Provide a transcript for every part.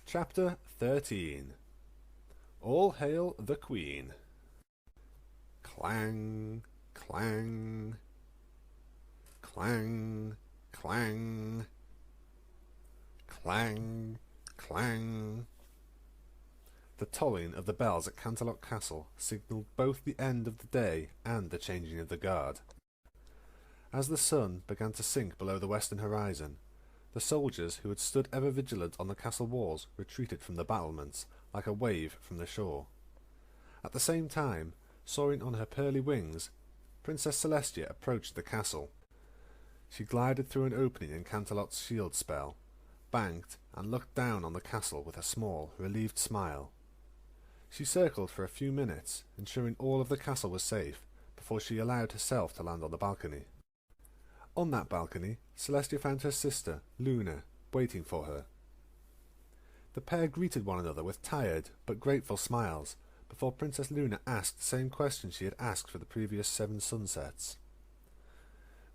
Chapter 13. All Hail the Queen. Clang, clang, clang, clang, clang, clang. The tolling of the bells at Canterlot Castle signalled both the end of the day and the changing of the guard. As the sun began to sink below the western horizon, the soldiers who had stood ever vigilant on the castle walls retreated from the battlements like a wave from the shore. At the same time, soaring on her pearly wings, Princess Celestia approached the castle. She glided through an opening in Canterlot's shield spell, banked, and looked down on the castle with a small, relieved smile. She circled for a few minutes, ensuring all of the castle was safe, before she allowed herself to land on the balcony. On that balcony, Celestia found her sister, Luna, waiting for her. The pair greeted one another with tired but grateful smiles, before Princess Luna asked the same question she had asked for the previous 7 sunsets.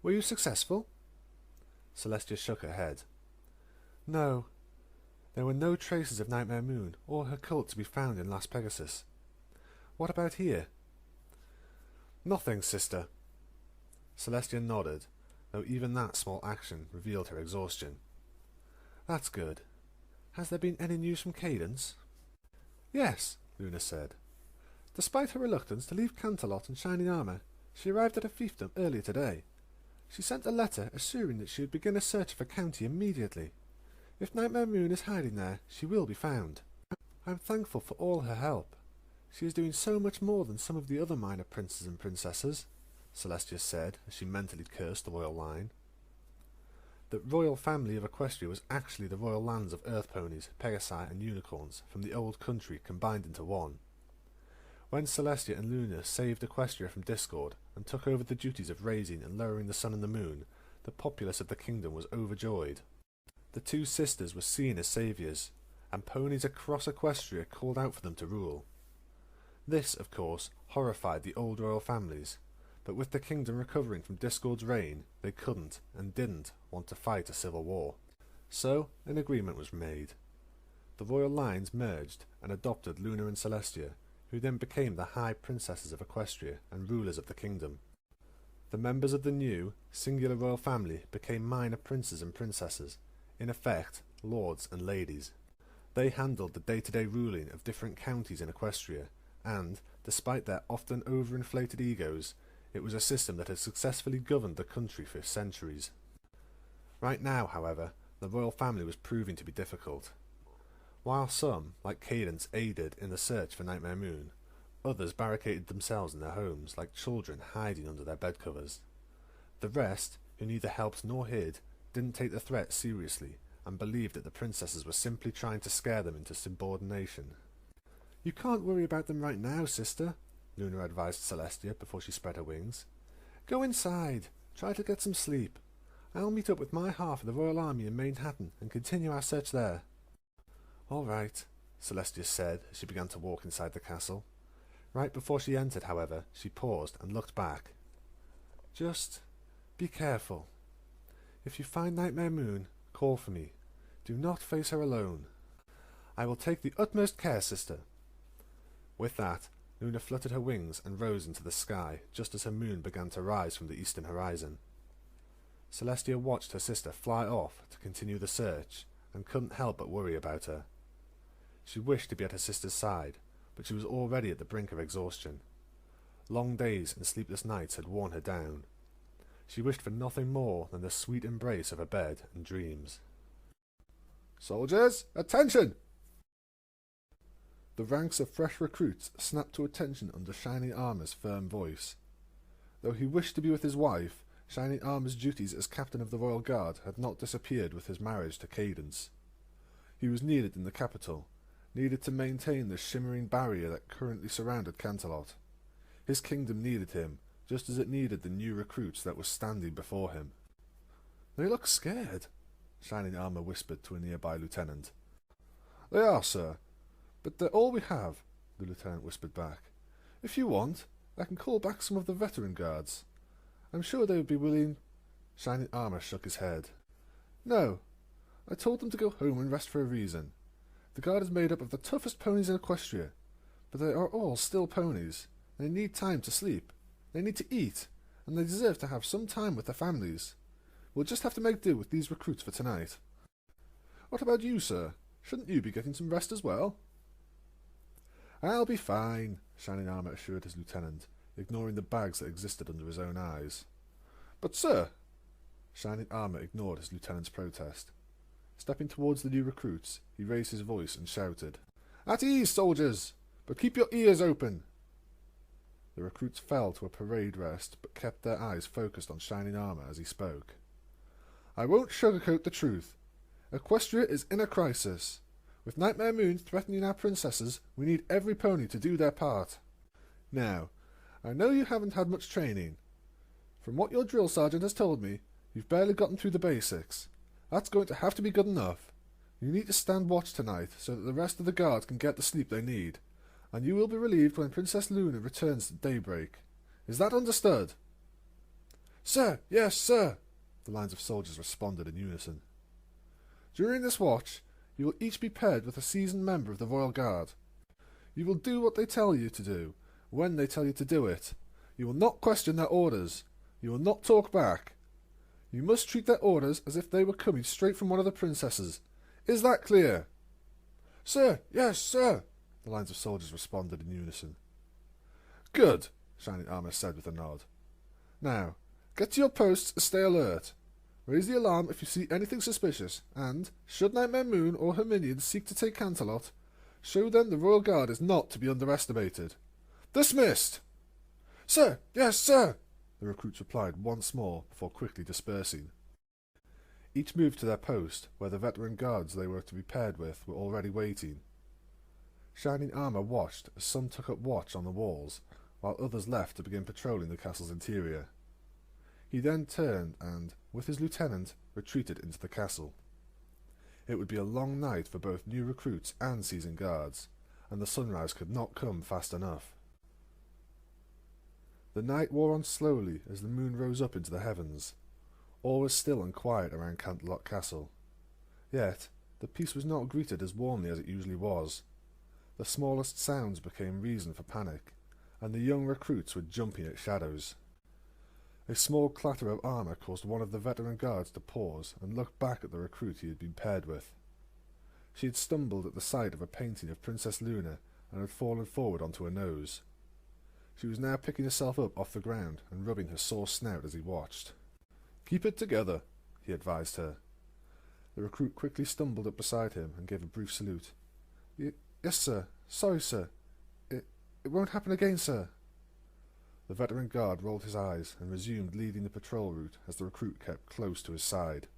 "Were you successful?" Celestia shook her head. "No. There were no traces of Nightmare Moon or her cult to be found in Las Pegasus. What about here?" "Nothing, sister." Celestia nodded, though even that small action revealed her exhaustion. "That's good. Has there been any news from Cadence?" "Yes," Luna said. "Despite her reluctance to leave Canterlot in shining armour, she arrived at her fiefdom earlier today. She sent a letter assuring that she would begin a search of her county immediately. If Nightmare Moon is hiding there, she will be found. I'm thankful for all her help. She is doing so much more than some of the other minor princes and princesses," Celestia said as she mentally cursed the royal line. The royal family of Equestria was actually the royal lands of earth ponies, pegasi, and unicorns from the old country combined into one. When Celestia and Luna saved Equestria from discord and took over the duties of raising and lowering the sun and the moon, the populace of the kingdom was overjoyed. The 2 sisters were seen as saviours, and ponies across Equestria called out for them to rule. This, of course, horrified the old royal families, but with the kingdom recovering from Discord's reign, they couldn't and didn't want to fight a civil war. So an agreement was made. The royal lines merged and adopted Luna and Celestia, who then became the High Princesses of Equestria and rulers of the kingdom. The members of the new, singular royal family became minor princes and princesses, in effect, lords and ladies. They handled the day-to-day ruling of different counties in Equestria, and, despite their often overinflated egos, it was a system that had successfully governed the country for centuries. Right now, however, the royal family was proving to be difficult. While some, like Cadence, aided in the search for Nightmare Moon, others barricaded themselves in their homes like children hiding under their bedcovers. The rest, who neither helped nor hid, didn't take the threat seriously and believed that the princesses were simply trying to scare them into subordination. "You can't worry about them right now, sister," Luna advised Celestia before she spread her wings. "Go inside. Try to get some sleep. I'll meet up with my half of the Royal Army in Manhattan and continue our search there." "All right," Celestia said as she began to walk inside the castle. Right before she entered, however, she paused and looked back. "Just be careful. If you find Nightmare Moon, call for me. Do not face her alone." "I will take the utmost care, sister." With that, Luna fluttered her wings and rose into the sky just as her moon began to rise from the eastern horizon. Celestia watched her sister fly off to continue the search and couldn't help but worry about her. She wished to be at her sister's side, but she was already at the brink of exhaustion. Long days and sleepless nights had worn her down. She wished for nothing more than the sweet embrace of her bed and dreams. "Soldiers, attention!" The ranks of fresh recruits snapped to attention under Shining Armour's firm voice. Though he wished to be with his wife, Shining Armour's duties as captain of the Royal Guard had not disappeared with his marriage to Cadence. He was needed in the capital, needed to maintain the shimmering barrier that currently surrounded Canterlot. His kingdom needed him, just as it needed the new recruits that were standing before him. "They look scared," Shining Armour whispered to a nearby lieutenant. "They are, sir. But they're all we have," the lieutenant whispered back. "If you want, I can call back some of the veteran guards. I'm sure they would be willing—" Shining Armour shook his head. "No. I told them to go home and rest for a reason. The guard is made up of the toughest ponies in Equestria, but they are all still ponies. They need time to sleep. They need to eat, and they deserve to have some time with their families. We'll just have to make do with these recruits for tonight. What about you, sir? Shouldn't you be getting some rest as well? I'll be fine, Shining Armour assured his lieutenant, ignoring the bags that existed under his own eyes. But, sir... Shining Armour ignored his lieutenant's protest. Stepping towards the new recruits, he raised his voice and shouted, "At ease, soldiers! But keep your ears open!" The recruits fell to a parade rest, but kept their eyes focused on Shining Armour as he spoke. "I won't sugarcoat the truth. Equestria is in a crisis. With Nightmare Moon threatening our princesses, we need every pony to do their part. Now, I know you haven't had much training. From what your drill sergeant has told me, you've barely gotten through the basics. That's going to have to be good enough. You need to stand watch tonight so that the rest of the guard can get the sleep they need, and you will be relieved when Princess Luna returns at daybreak. Is that understood?" "Sir, yes, sir," the lines of soldiers responded in unison. "During this watch, you will each be paired with a seasoned member of the Royal Guard. You will do what they tell you to do, when they tell you to do it. You will not question their orders. You will not talk back. You must treat their orders as if they were coming straight from one of the princesses. Is that clear?" "Sir, yes, sir," the lines of soldiers responded in unison. "Good," Shining Armour said with a nod. "Now, get to your posts and stay alert. Raise the alarm if you see anything suspicious, and, should Nightmare Moon or her minions seek to take Canterlot, show them the Royal Guard is not to be underestimated. Dismissed!" "Sir, yes, sir," the recruits replied once more before quickly dispersing. Each moved to their post, where the veteran guards they were to be paired with were already waiting. Shining Armour watched as some took up watch on the walls, while others left to begin patrolling the castle's interior. He then turned and, with his lieutenant, retreated into the castle. It would be a long night for both new recruits and seasoned guards, and the sunrise could not come fast enough. The night wore on slowly as the moon rose up into the heavens. All was still and quiet around Canterlot Castle. Yet, the peace was not greeted as warmly as it usually was. The smallest sounds became reason for panic, and the young recruits were jumping at shadows. A small clatter of armour caused one of the veteran guards to pause and look back at the recruit he had been paired with. She had stumbled at the sight of a painting of Princess Luna and had fallen forward onto her nose. She was now picking herself up off the ground and rubbing her sore snout as he watched. "Keep it together," he advised her. The recruit quickly stumbled up beside him and gave a brief salute. Yes, sir. Sorry, sir. It won't happen again, sir." The veteran guard rolled his eyes and resumed leading the patrol route as the recruit kept close to his side.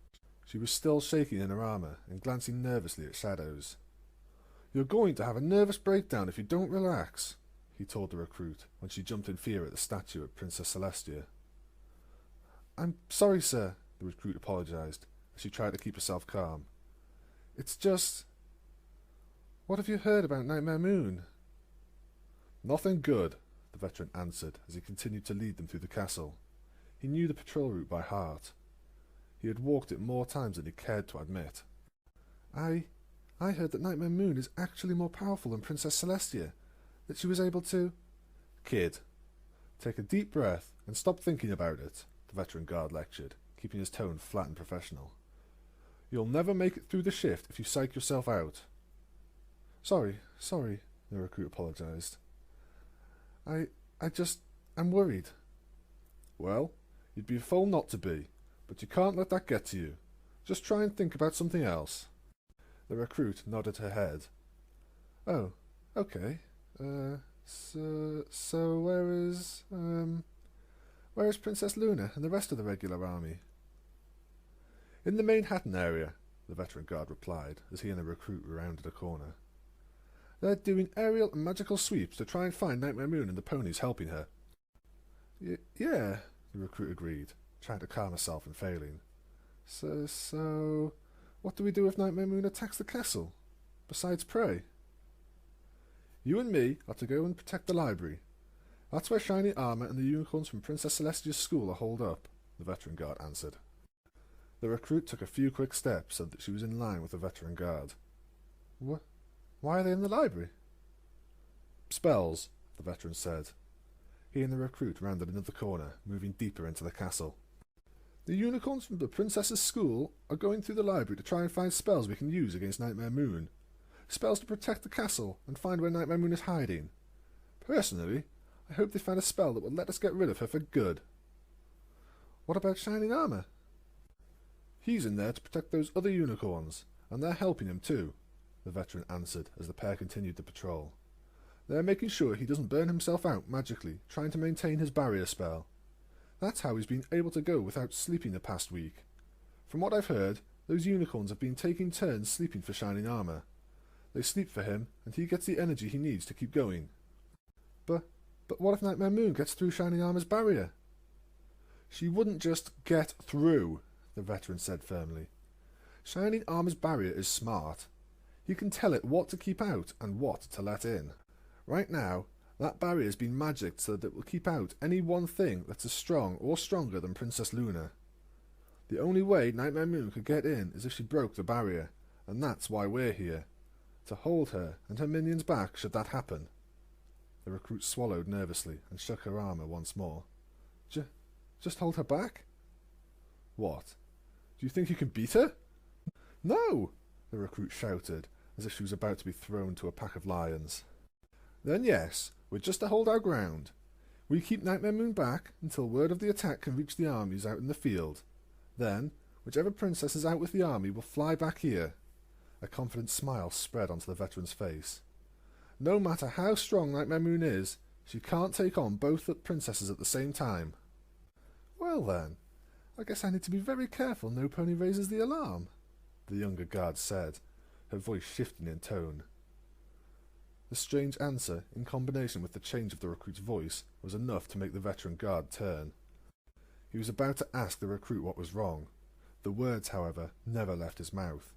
She was still shaking in her armour and glancing nervously at shadows. "You're going to have a nervous breakdown if you don't relax," he told the recruit when she jumped in fear at the statue of Princess Celestia. "I'm sorry, sir," the recruit apologised as she tried to keep herself calm. "It's just... What have you heard about Nightmare Moon?" "Nothing good," the veteran answered as he continued to lead them through the castle. He knew the patrol route by heart. He had walked it more times than he cared to admit. I heard that Nightmare Moon is actually more powerful than Princess Celestia, that she was able to..." "Kid, take a deep breath and stop thinking about it," the veteran guard lectured, keeping his tone flat and professional. "You'll never make it through the shift if you psych yourself out." Sorry, the recruit apologised. I'm worried." "Well, you'd be a fool not to be, but you can't let that get to you. Just try and think about something else." The recruit nodded her head. "Oh, okay. So where is Princess Luna and the rest of the regular army?" "In the Manhattan area," the veteran guard replied as he and the recruit rounded a corner. "They're doing aerial and magical sweeps to try and find Nightmare Moon and the ponies helping her." Yeah, the recruit agreed, trying to calm herself and failing. So, what do we do if Nightmare Moon attacks the castle? Besides pray?" "You and me are to go and protect the library. That's where Shiny Armour and the unicorns from Princess Celestia's school are holed up," the veteran guard answered. The recruit took a few quick steps so that she was in line with the veteran guard. Why are they in the library? Spells, the veteran said. He and the recruit rounded another corner, moving deeper into the castle. The unicorns from the princess's school are going through the library to try and find spells we can use against Nightmare Moon. Spells to protect the castle and find where Nightmare Moon is hiding. Personally, I hope they find a spell that will let us get rid of her for good. What about Shining Armor? He's in there to protect those other unicorns, and they're helping him too, the veteran answered as the pair continued the patrol. They're making sure he doesn't burn himself out magically, trying to maintain his barrier spell. That's how he's been able to go without sleeping the past week. From what I've heard, those unicorns have been taking turns sleeping for Shining Armor. They sleep for him, and he gets the energy he needs to keep going. But what if Nightmare Moon gets through Shining Armor's barrier? She wouldn't just get through, the veteran said firmly. Shining Armor's barrier is smart. He can tell it what to keep out and what to let in. Right now, that barrier has been magicked so that it will keep out any one thing that's as strong or stronger than Princess Luna. The only way Nightmare Moon could get in is if she broke the barrier, and that's why we're here. To hold her and her minions back should that happen. The recruit swallowed nervously and shook her armour once more. Just hold her back? What? Do you think you can beat her? No! The recruit shouted, as if she was about to be thrown to a pack of lions. Then yes, we're just to hold our ground. We keep Nightmare Moon back until word of the attack can reach the armies out in the field. Then, whichever princess is out with the army will fly back here. A confident smile spread onto the veteran's face. No matter how strong Nightmare Moon is, she can't take on both the princesses at the same time. Well then, I guess I need to be very careful no pony raises the alarm, the younger guard said, her voice shifting in tone. The strange answer, in combination with the change of the recruit's voice, was enough to make the veteran guard turn. He was about to ask the recruit what was wrong. The words, however, never left his mouth.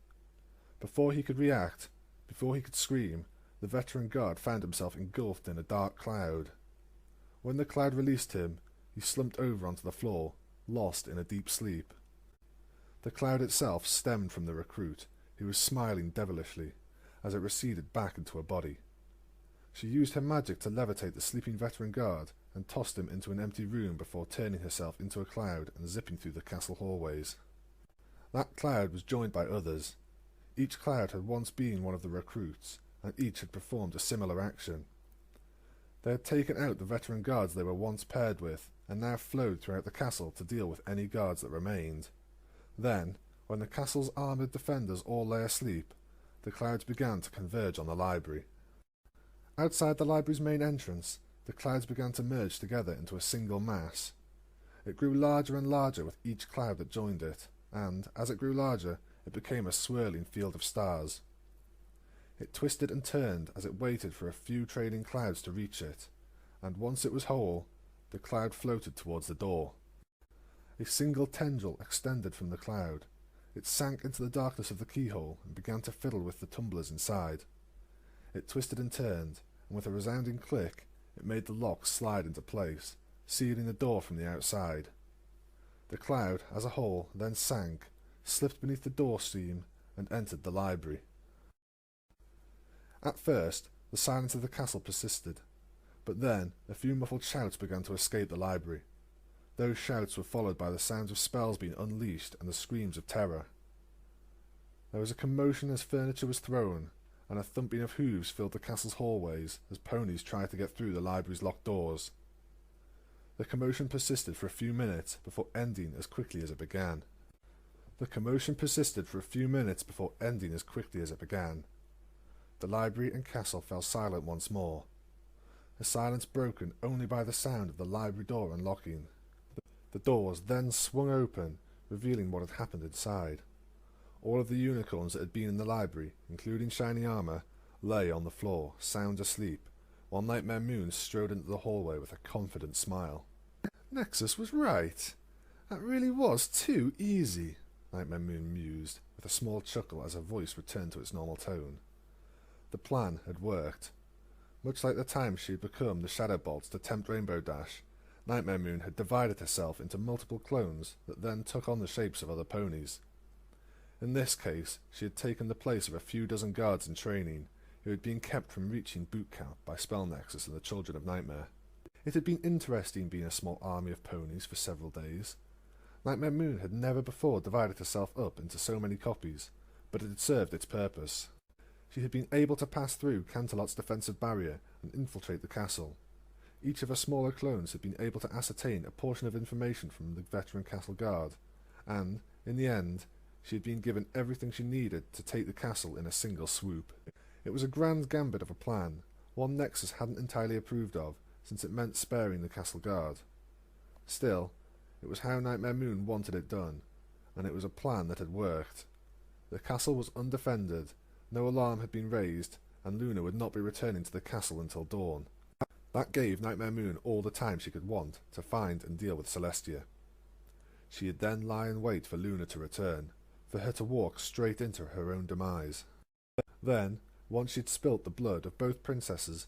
Before he could react, before he could scream, the veteran guard found himself engulfed in a dark cloud. When the cloud released him, he slumped over onto the floor, lost in a deep sleep. The cloud itself stemmed from the recruit, who was smiling devilishly, as it receded back into her body. She used her magic to levitate the sleeping veteran guard and tossed him into an empty room before turning herself into a cloud and zipping through the castle hallways. That cloud was joined by others. Each cloud had once been one of the recruits, and each had performed a similar action. They had taken out the veteran guards they were once paired with, and now flowed throughout the castle to deal with any guards that remained. Then, when the castle's armoured defenders all lay asleep, the clouds began to converge on the library. Outside the library's main entrance, the clouds began to merge together into a single mass. It grew larger and larger with each cloud that joined it, and, as it grew larger, it became a swirling field of stars. It twisted and turned as it waited for a few trailing clouds to reach it, and once it was whole, the cloud floated towards the door. A single tendril extended from the cloud. It sank into the darkness of the keyhole and began to fiddle with the tumblers inside. It twisted and turned, and with a resounding click, it made the lock slide into place, sealing the door from the outside. The cloud, as a whole, then sank, slipped beneath the door seam, and entered the library. At first, the silence of the castle persisted, but then a few muffled shouts began to escape the library. Those shouts were followed by the sounds of spells being unleashed and the screams of terror. There was a commotion as furniture was thrown, and a thumping of hooves filled the castle's hallways as ponies tried to get through the library's locked doors. The commotion persisted for a few minutes before ending as quickly as it began. The library and castle fell silent once more, a silence broken only by the sound of the library door unlocking. The doors then swung open, revealing what had happened inside. All of the unicorns that had been in the library, including Shining Armor, lay on the floor, sound asleep, while Nightmare Moon strode into the hallway with a confident smile. Nexus was right. That really was too easy, Nightmare Moon mused, with a small chuckle as her voice returned to its normal tone. The plan had worked. Much like the time she had become the Shadow Bolts to tempt Rainbow Dash, Nightmare Moon had divided herself into multiple clones that then took on the shapes of other ponies. In this case, she had taken the place of a few dozen guards in training, who had been kept from reaching boot camp by Spell Nexus and the Children of Nightmare. It had been interesting being a small army of ponies for several days. Nightmare Moon had never before divided herself up into so many copies, but it had served its purpose. She had been able to pass through Canterlot's defensive barrier and infiltrate the castle. Each of her smaller clones had been able to ascertain a portion of information from the veteran castle guard, and, in the end, she had been given everything she needed to take the castle in a single swoop. It was a grand gambit of a plan, one Nexus hadn't entirely approved of, since it meant sparing the castle guard. Still, it was how Nightmare Moon wanted it done, and it was a plan that had worked. The castle was undefended, no alarm had been raised, and Luna would not be returning to the castle until dawn. That gave Nightmare Moon all the time she could want to find and deal with Celestia. She would then lie in wait for Luna to return, for her to walk straight into her own demise. Then, once she'd spilt the blood of both princesses,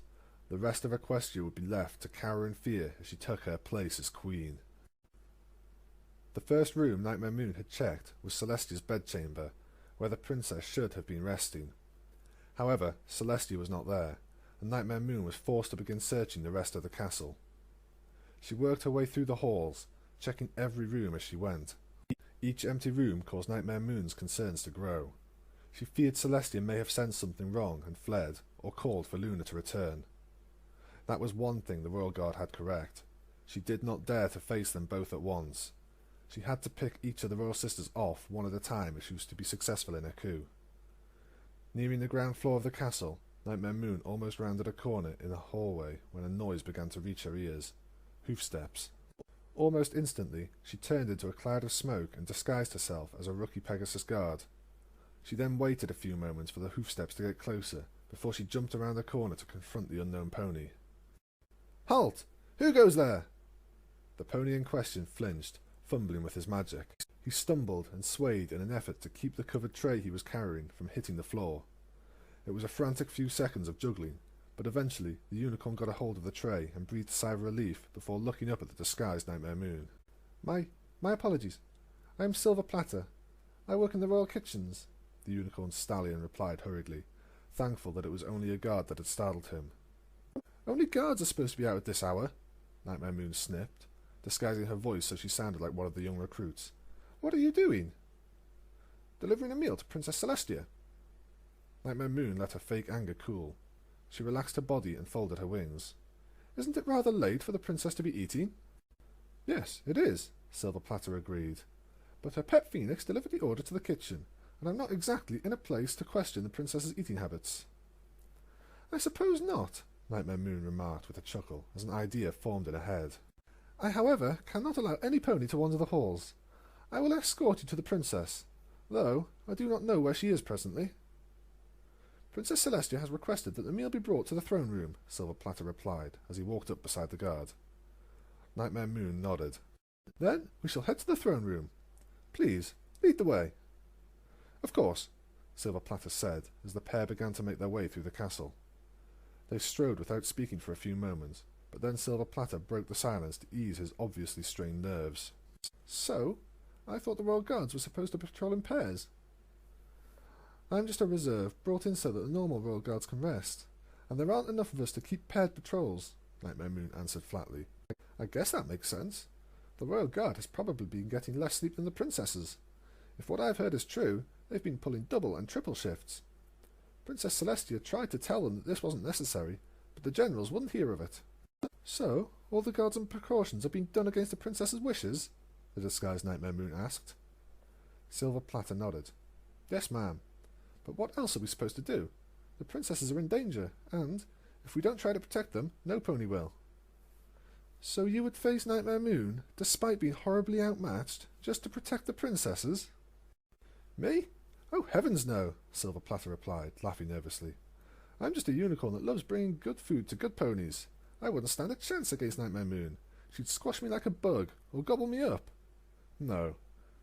the rest of Equestria would be left to cower in fear as she took her place as queen. The first room Nightmare Moon had checked was Celestia's bedchamber, where the princess should have been resting. However, Celestia was not there, and Nightmare Moon was forced to begin searching the rest of the castle. She worked her way through the halls, checking every room as she went. Each empty room caused Nightmare Moon's concerns to grow. She feared Celestia may have sensed something wrong and fled, or called for Luna to return. That was one thing the Royal Guard had correct. She did not dare to face them both at once. She had to pick each of the Royal Sisters off one at a time if she was to be successful in her coup. Nearing the ground floor of the castle, Nightmare Moon almost rounded a corner in a hallway when a noise began to reach her ears. Hoofsteps. Almost instantly, she turned into a cloud of smoke and disguised herself as a rookie Pegasus guard. She then waited a few moments for the hoofsteps to get closer, before she jumped around the corner to confront the unknown pony. "Halt! Who goes there?" The pony in question flinched, fumbling with his magic. He stumbled and swayed in an effort to keep the covered tray he was carrying from hitting the floor. It was a frantic few seconds of juggling, but eventually the unicorn got a hold of the tray and breathed a sigh of relief before looking up at the disguised Nightmare Moon. My apologies. I am Silver Platter. I work in the royal kitchens," the unicorn stallion replied hurriedly, thankful that it was only a guard that had startled him. "Only guards are supposed to be out at this hour," Nightmare Moon sniffed, disguising her voice so she sounded like one of the young recruits. "What are you doing?" "Delivering a meal to Princess Celestia." Nightmare Moon let her fake anger cool. She relaxed her body and folded her wings. "Isn't it rather late for the princess to be eating?" "Yes, it is," Silver Platter agreed. "But her pet phoenix delivered the order to the kitchen, and I'm not exactly in a place to question the princess's eating habits." "I suppose not," Nightmare Moon remarked with a chuckle as an idea formed in her head. "I, however, cannot allow any pony to wander the halls. I will escort you to the princess, though I do not know where she is presently." "Princess Celestia has requested that the meal be brought to the throne room," Silver Platter replied as he walked up beside the guard. Nightmare Moon nodded. "Then we shall head to the throne room. Please, lead the way." "Of course," Silver Platter said as the pair began to make their way through the castle. They strode without speaking for a few moments, but then Silver Platter broke the silence to ease his obviously strained nerves. "So, I thought the Royal Guards were supposed to patrol in pairs." "I'm just a reserve, brought in so that the normal Royal Guards can rest, and there aren't enough of us to keep paired patrols," Nightmare Moon answered flatly. "I guess that makes sense. The Royal Guard has probably been getting less sleep than the princesses. If what I've heard is true, they've been pulling double and triple shifts. Princess Celestia tried to tell them that this wasn't necessary, but the generals wouldn't hear of it." "So, all the guards and precautions are being done against the princess's wishes?" the disguised Nightmare Moon asked. Silver Platter nodded. "Yes, ma'am. But what else are we supposed to do? The princesses are in danger, and, if we don't try to protect them, no pony will." "So you would face Nightmare Moon, despite being horribly outmatched, just to protect the princesses?" "Me? Oh, heavens no," Silver Platter replied, laughing nervously. "I'm just a unicorn that loves bringing good food to good ponies. I wouldn't stand a chance against Nightmare Moon. She'd squash me like a bug, or gobble me up. No,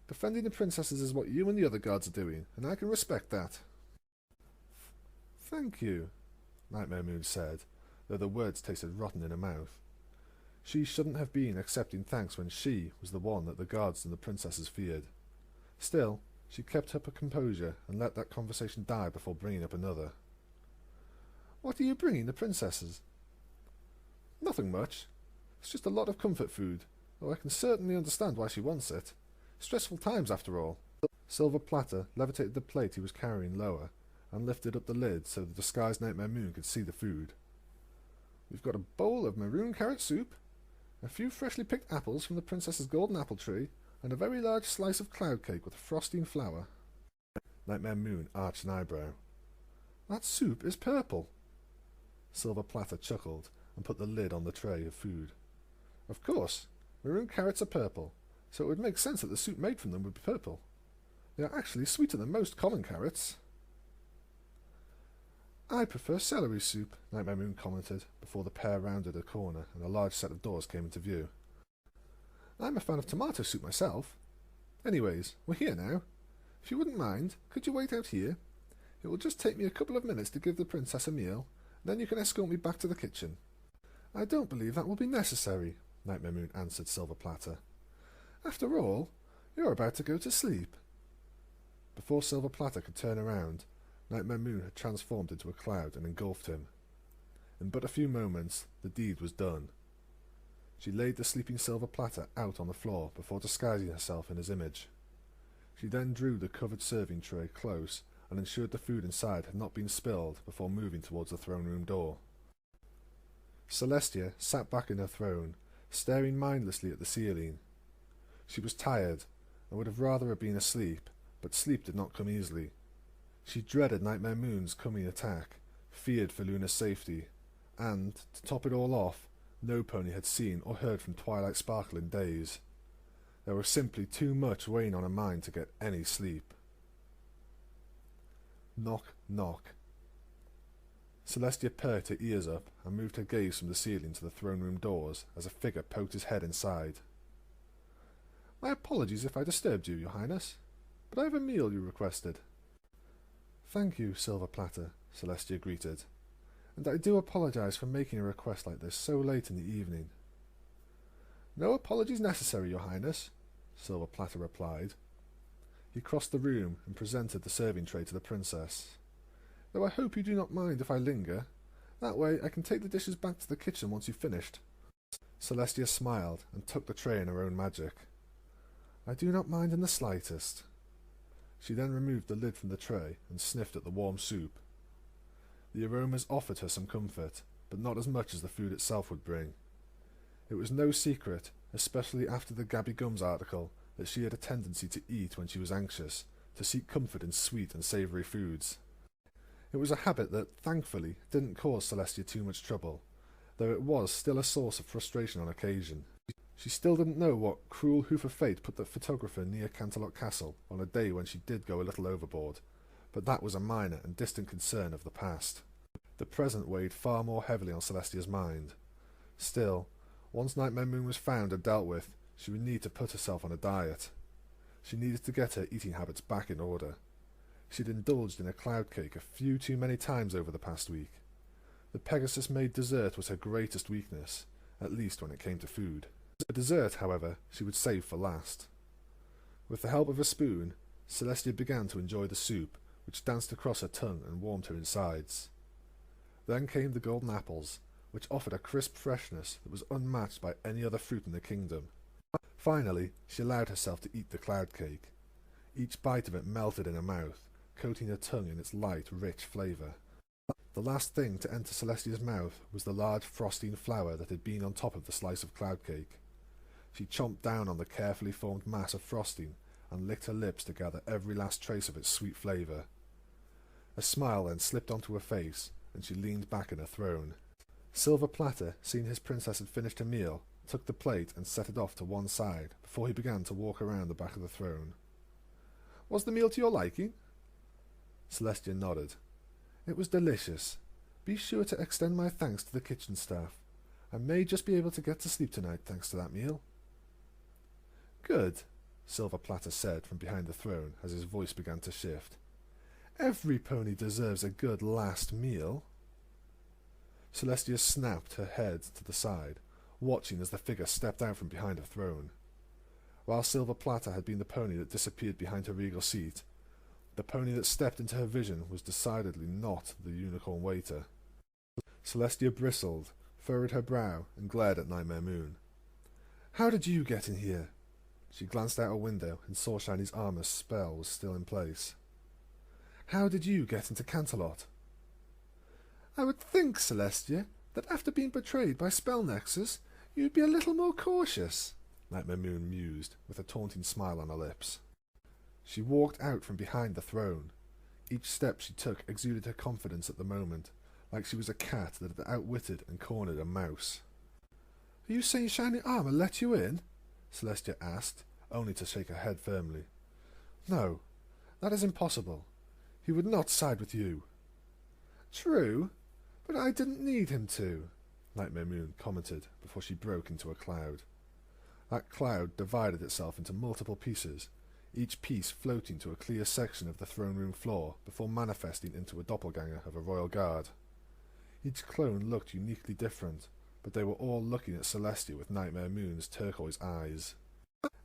defending the princesses is what you and the other guards are doing, and I can respect that." "Thank you," Nightmare Moon said, though the words tasted rotten in her mouth. She shouldn't have been accepting thanks when she was the one that the guards and the princesses feared. Still, she kept up her composure and let that conversation die before bringing up another. What are you bringing the princesses? Nothing much. It's just a lot of comfort food, though I can certainly understand why she wants it. Stressful times, after all. Silver Platter levitated the plate he was carrying lower and lifted up the lid so the disguised Nightmare Moon could see the food. We've got a bowl of maroon carrot soup, a few freshly picked apples from the princess's golden apple tree, and a very large slice of cloud cake with a frosting flour. Nightmare Moon arched an eyebrow. That soup is purple. Silver Platter chuckled and put the lid on the tray of food. Of course, maroon carrots are purple, so it would make sense that the soup made from them would be purple. They are actually sweeter than most common carrots. I prefer celery soup, Nightmare Moon commented, before the pair rounded a corner and a large set of doors came into view. I'm a fan of tomato soup myself. Anyways, we're here now. If you wouldn't mind, could you wait out here? It will just take me a couple of minutes to give the princess a meal, and then you can escort me back to the kitchen. I don't believe that will be necessary, Nightmare Moon answered Silver Platter. After all, you're about to go to sleep. Before Silver Platter could turn around, Nightmare Moon had transformed into a cloud and engulfed him. In but a few moments, the deed was done. She laid the sleeping Silver Platter out on the floor before disguising herself in his image. She then drew the covered serving tray close and ensured the food inside had not been spilled before moving towards the throne room door. Celestia sat back in her throne, staring mindlessly at the ceiling. She was tired and would have rather have been asleep, but sleep did not come easily. She dreaded Nightmare Moon's coming attack, feared for Luna's safety, and, to top it all off, no pony had seen or heard from Twilight Sparkle in days. There was simply too much weighing on her mind to get any sleep. Knock, knock. Celestia perked her ears up and moved her gaze from the ceiling to the throne room doors as a figure poked his head inside. My apologies if I disturbed you, Your Highness, but I have a meal you requested. Thank you, Silver Platter, Celestia greeted, and I do apologize for making a request like this so late in the evening. No apologies necessary, Your Highness, Silver Platter replied. He crossed the room and presented the serving tray to the princess. Though I hope you do not mind if I linger. That way I can take the dishes back to the kitchen once you've finished. Celestia smiled and took the tray in her own magic. I do not mind in the slightest. She then removed the lid from the tray and sniffed at the warm soup. The aromas offered her some comfort, but not as much as the food itself would bring. It was no secret, especially after the Gabby Gums article, that she had a tendency to eat when she was anxious, to seek comfort in sweet and savoury foods. It was a habit that, thankfully, didn't cause Celestia too much trouble, though it was still a source of frustration on occasion. She still didn't know what cruel hoof of fate put the photographer near Canterlot Castle on a day when she did go a little overboard, but that was a minor and distant concern of the past. The present weighed far more heavily on Celestia's mind. Still, once Nightmare Moon was found and dealt with, she would need to put herself on a diet. She needed to get her eating habits back in order. She'd indulged in a cloud cake a few too many times over the past week. The Pegasus-made dessert was her greatest weakness, at least when it came to food. The dessert, however, she would save for last. With the help of a spoon, Celestia began to enjoy the soup, which danced across her tongue and warmed her insides. Then came the golden apples, which offered a crisp freshness that was unmatched by any other fruit in the kingdom. Finally, she allowed herself to eat the cloud cake. Each bite of it melted in her mouth, coating her tongue in its light, rich flavour. The last thing to enter Celestia's mouth was the large frosting flour that had been on top of the slice of cloud cake. She chomped down on the carefully formed mass of frosting and licked her lips to gather every last trace of its sweet flavour. A smile then slipped onto her face, and she leaned back in her throne. Silver Platter, seeing his princess had finished her meal, took the plate and set it off to one side before he began to walk around the back of the throne. Was the meal to your liking? Celestia nodded. It was delicious. Be sure to extend my thanks to the kitchen staff. I may just be able to get to sleep tonight thanks to that meal. Good, Silver Platter said from behind the throne as his voice began to shift. Every pony deserves a good last meal. Celestia snapped her head to the side, watching as the figure stepped out from behind her throne. While Silver Platter had been the pony that disappeared behind her regal seat, the pony that stepped into her vision was decidedly not the unicorn waiter. Celestia bristled, furrowed her brow, and glared at Nightmare Moon. "How did you get in here?" She glanced out a window and saw Shiny's armor spell was still in place. "How did you get into Canterlot?" "I would think, Celestia, that after being betrayed by Spell Nexus, you'd be a little more cautious," Nightmare Moon mused, with a taunting smile on her lips. She walked out from behind the throne. Each step she took exuded her confidence at the moment, like she was a cat that had outwitted and cornered a mouse. "Are you saying Shiny Armor let you in?" Celestia asked, only to shake her head firmly. "No, that is impossible. He would not side with you." "True, but I didn't need him to," Nightmare Moon commented before she broke into a cloud. That cloud divided itself into multiple pieces, each piece floating to a clear section of the throne room floor before manifesting into a doppelganger of a royal guard. Each clone looked uniquely different, but they were all looking at Celestia with Nightmare Moon's turquoise eyes.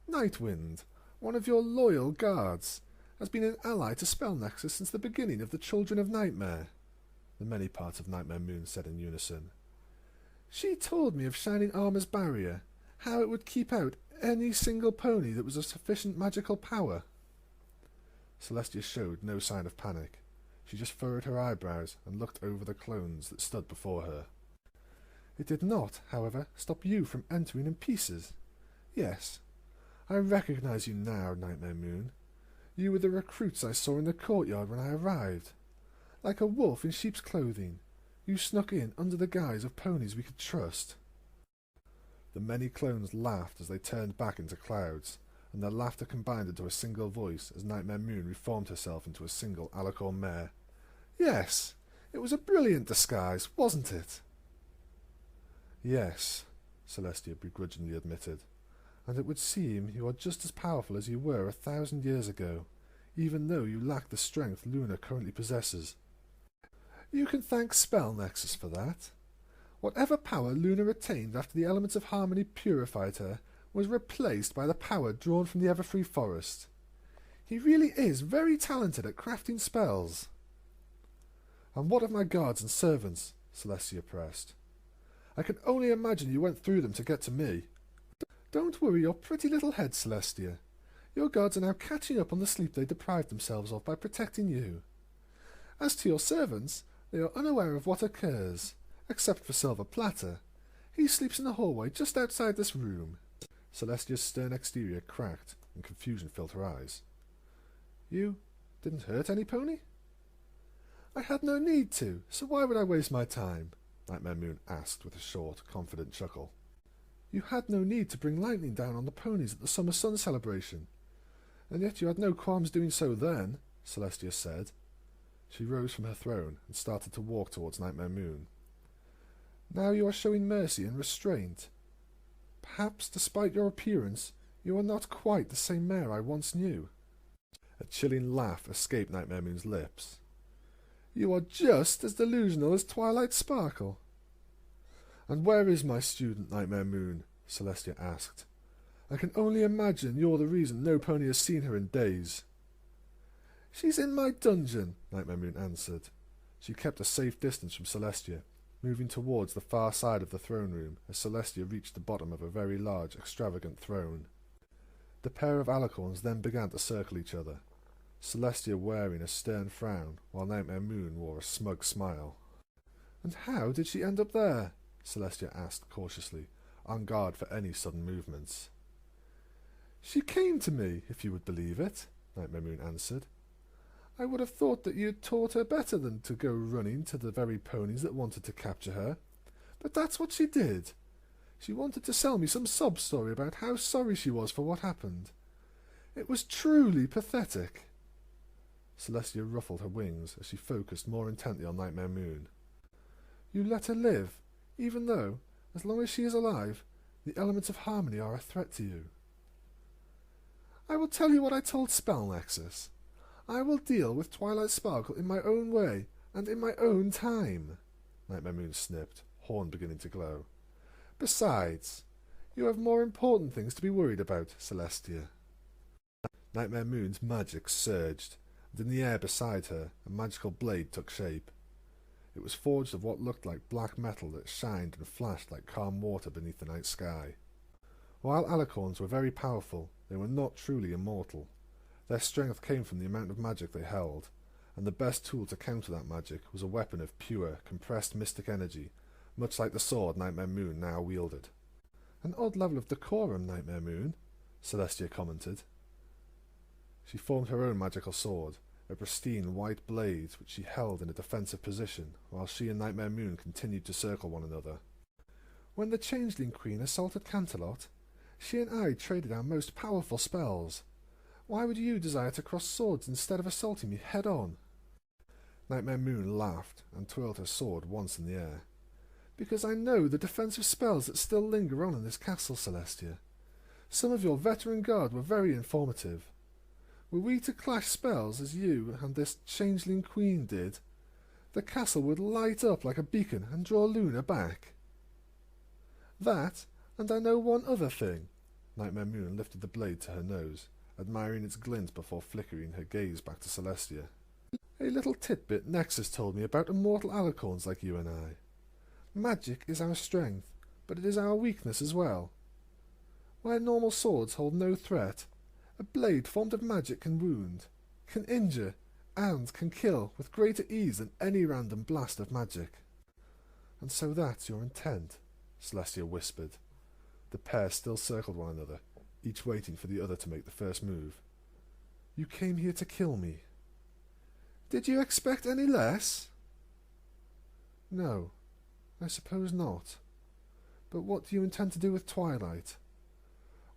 "Nightwind, one of your loyal guards, has been an ally to Spell Nexus since the beginning of the Children of Nightmare," the many parts of Nightmare Moon said in unison. "She told me of Shining Armor's barrier, how it would keep out any single pony that was of sufficient magical power." Celestia showed no sign of panic. She just furrowed her eyebrows and looked over the clones that stood before her. "It did not, however, stop you from entering in pieces. Yes, I recognize you now, Nightmare Moon. You were the recruits I saw in the courtyard when I arrived. Like a wolf in sheep's clothing, you snuck in under the guise of ponies we could trust." The many clones laughed as they turned back into clouds, and their laughter combined into a single voice as Nightmare Moon reformed herself into a single alicorn mare. "Yes, it was a brilliant disguise, wasn't it?" "Yes," Celestia begrudgingly admitted, "and it would seem you are just as powerful as you were 1,000 years ago, even though you lack the strength Luna currently possesses." "You can thank Spell Nexus for that. Whatever power Luna attained after the elements of harmony purified her was replaced by the power drawn from the Everfree Forest. He really is very talented at crafting spells." "And what of my guards and servants?" Celestia pressed. "I can only imagine you went through them to get to me." "Don't worry your pretty little head, Celestia. Your guards are now catching up on the sleep they deprived themselves of by protecting you. As to your servants, they are unaware of what occurs, except for Silver Platter. He sleeps in the hallway just outside this room." Celestia's stern exterior cracked, and confusion filled her eyes. "You didn't hurt any pony?" "I had no need to, so why would I waste my time?" Nightmare Moon asked with a short, confident chuckle. "You had no need to bring lightning down on the ponies at the Summer Sun celebration. And yet you had no qualms doing so then," Celestia said. She rose from her throne and started to walk towards Nightmare Moon. "Now you are showing mercy and restraint. Perhaps, despite your appearance, you are not quite the same mare I once knew." A chilling laugh escaped Nightmare Moon's lips. "You are just as delusional as Twilight Sparkle." "And where is my student, Nightmare Moon?" Celestia asked. "I can only imagine you're the reason no pony has seen her in days." "She's in my dungeon," Nightmare Moon answered. She kept a safe distance from Celestia, moving towards the far side of the throne room as Celestia reached the bottom of a very large, extravagant throne. The pair of alicorns then began to circle each other, Celestia wearing a stern frown, while Nightmare Moon wore a smug smile. "And how did she end up there?" Celestia asked cautiously, on guard for any sudden movements. "She came to me, if you would believe it," Nightmare Moon answered. "I would have thought that you'd taught her better than to go running to the very ponies that wanted to capture her. But that's what she did. She wanted to sell me some sob-story about how sorry she was for what happened. It was truly pathetic." Celestia ruffled her wings as she focused more intently on Nightmare Moon. "You let her live, even though, as long as she is alive, the elements of harmony are a threat to you." "I will tell you what I told Spell Nexus. I will deal with Twilight Sparkle in my own way and in my own time," Nightmare Moon snipped, horn beginning to glow. "Besides, you have more important things to be worried about, Celestia." Nightmare Moon's magic surged, and in the air beside her a magical blade took shape. It was forged of what looked like black metal that shined and flashed like calm water beneath the night sky. While alicorns were very powerful, they were not truly immortal. Their strength came from the amount of magic they held, and the best tool to counter that magic was a weapon of pure, compressed mystic energy, much like the sword Nightmare Moon now wielded. "An odd level of decorum, Nightmare Moon," Celestia commented. She formed her own magical sword, a pristine white blade which she held in a defensive position, while she and Nightmare Moon continued to circle one another. "When the Changeling Queen assaulted Canterlot, she and I traded our most powerful spells. Why would you desire to cross swords instead of assaulting me head-on?" Nightmare Moon laughed and twirled her sword once in the air. "Because I know the defensive spells that still linger on in this castle, Celestia. Some of your veteran guard were very informative. Were we to clash spells as you and this Changeling Queen did, the castle would light up like a beacon and draw Luna back. That, and I know one other thing." Nightmare Moon lifted the blade to her nose, admiring its glint before flickering her gaze back to Celestia. "A little tidbit Nexus told me about immortal alicorns like you and I. Magic is our strength, but it is our weakness as well. Where normal swords hold no threat, a blade formed of magic can wound, can injure, and can kill with greater ease than any random blast of magic." "And so that's your intent," Celestia whispered. The pair still circled one another, each waiting for the other to make the first move. "You came here to kill me." "Did you expect any less?" "No, I suppose not. But what do you intend to do with Twilight?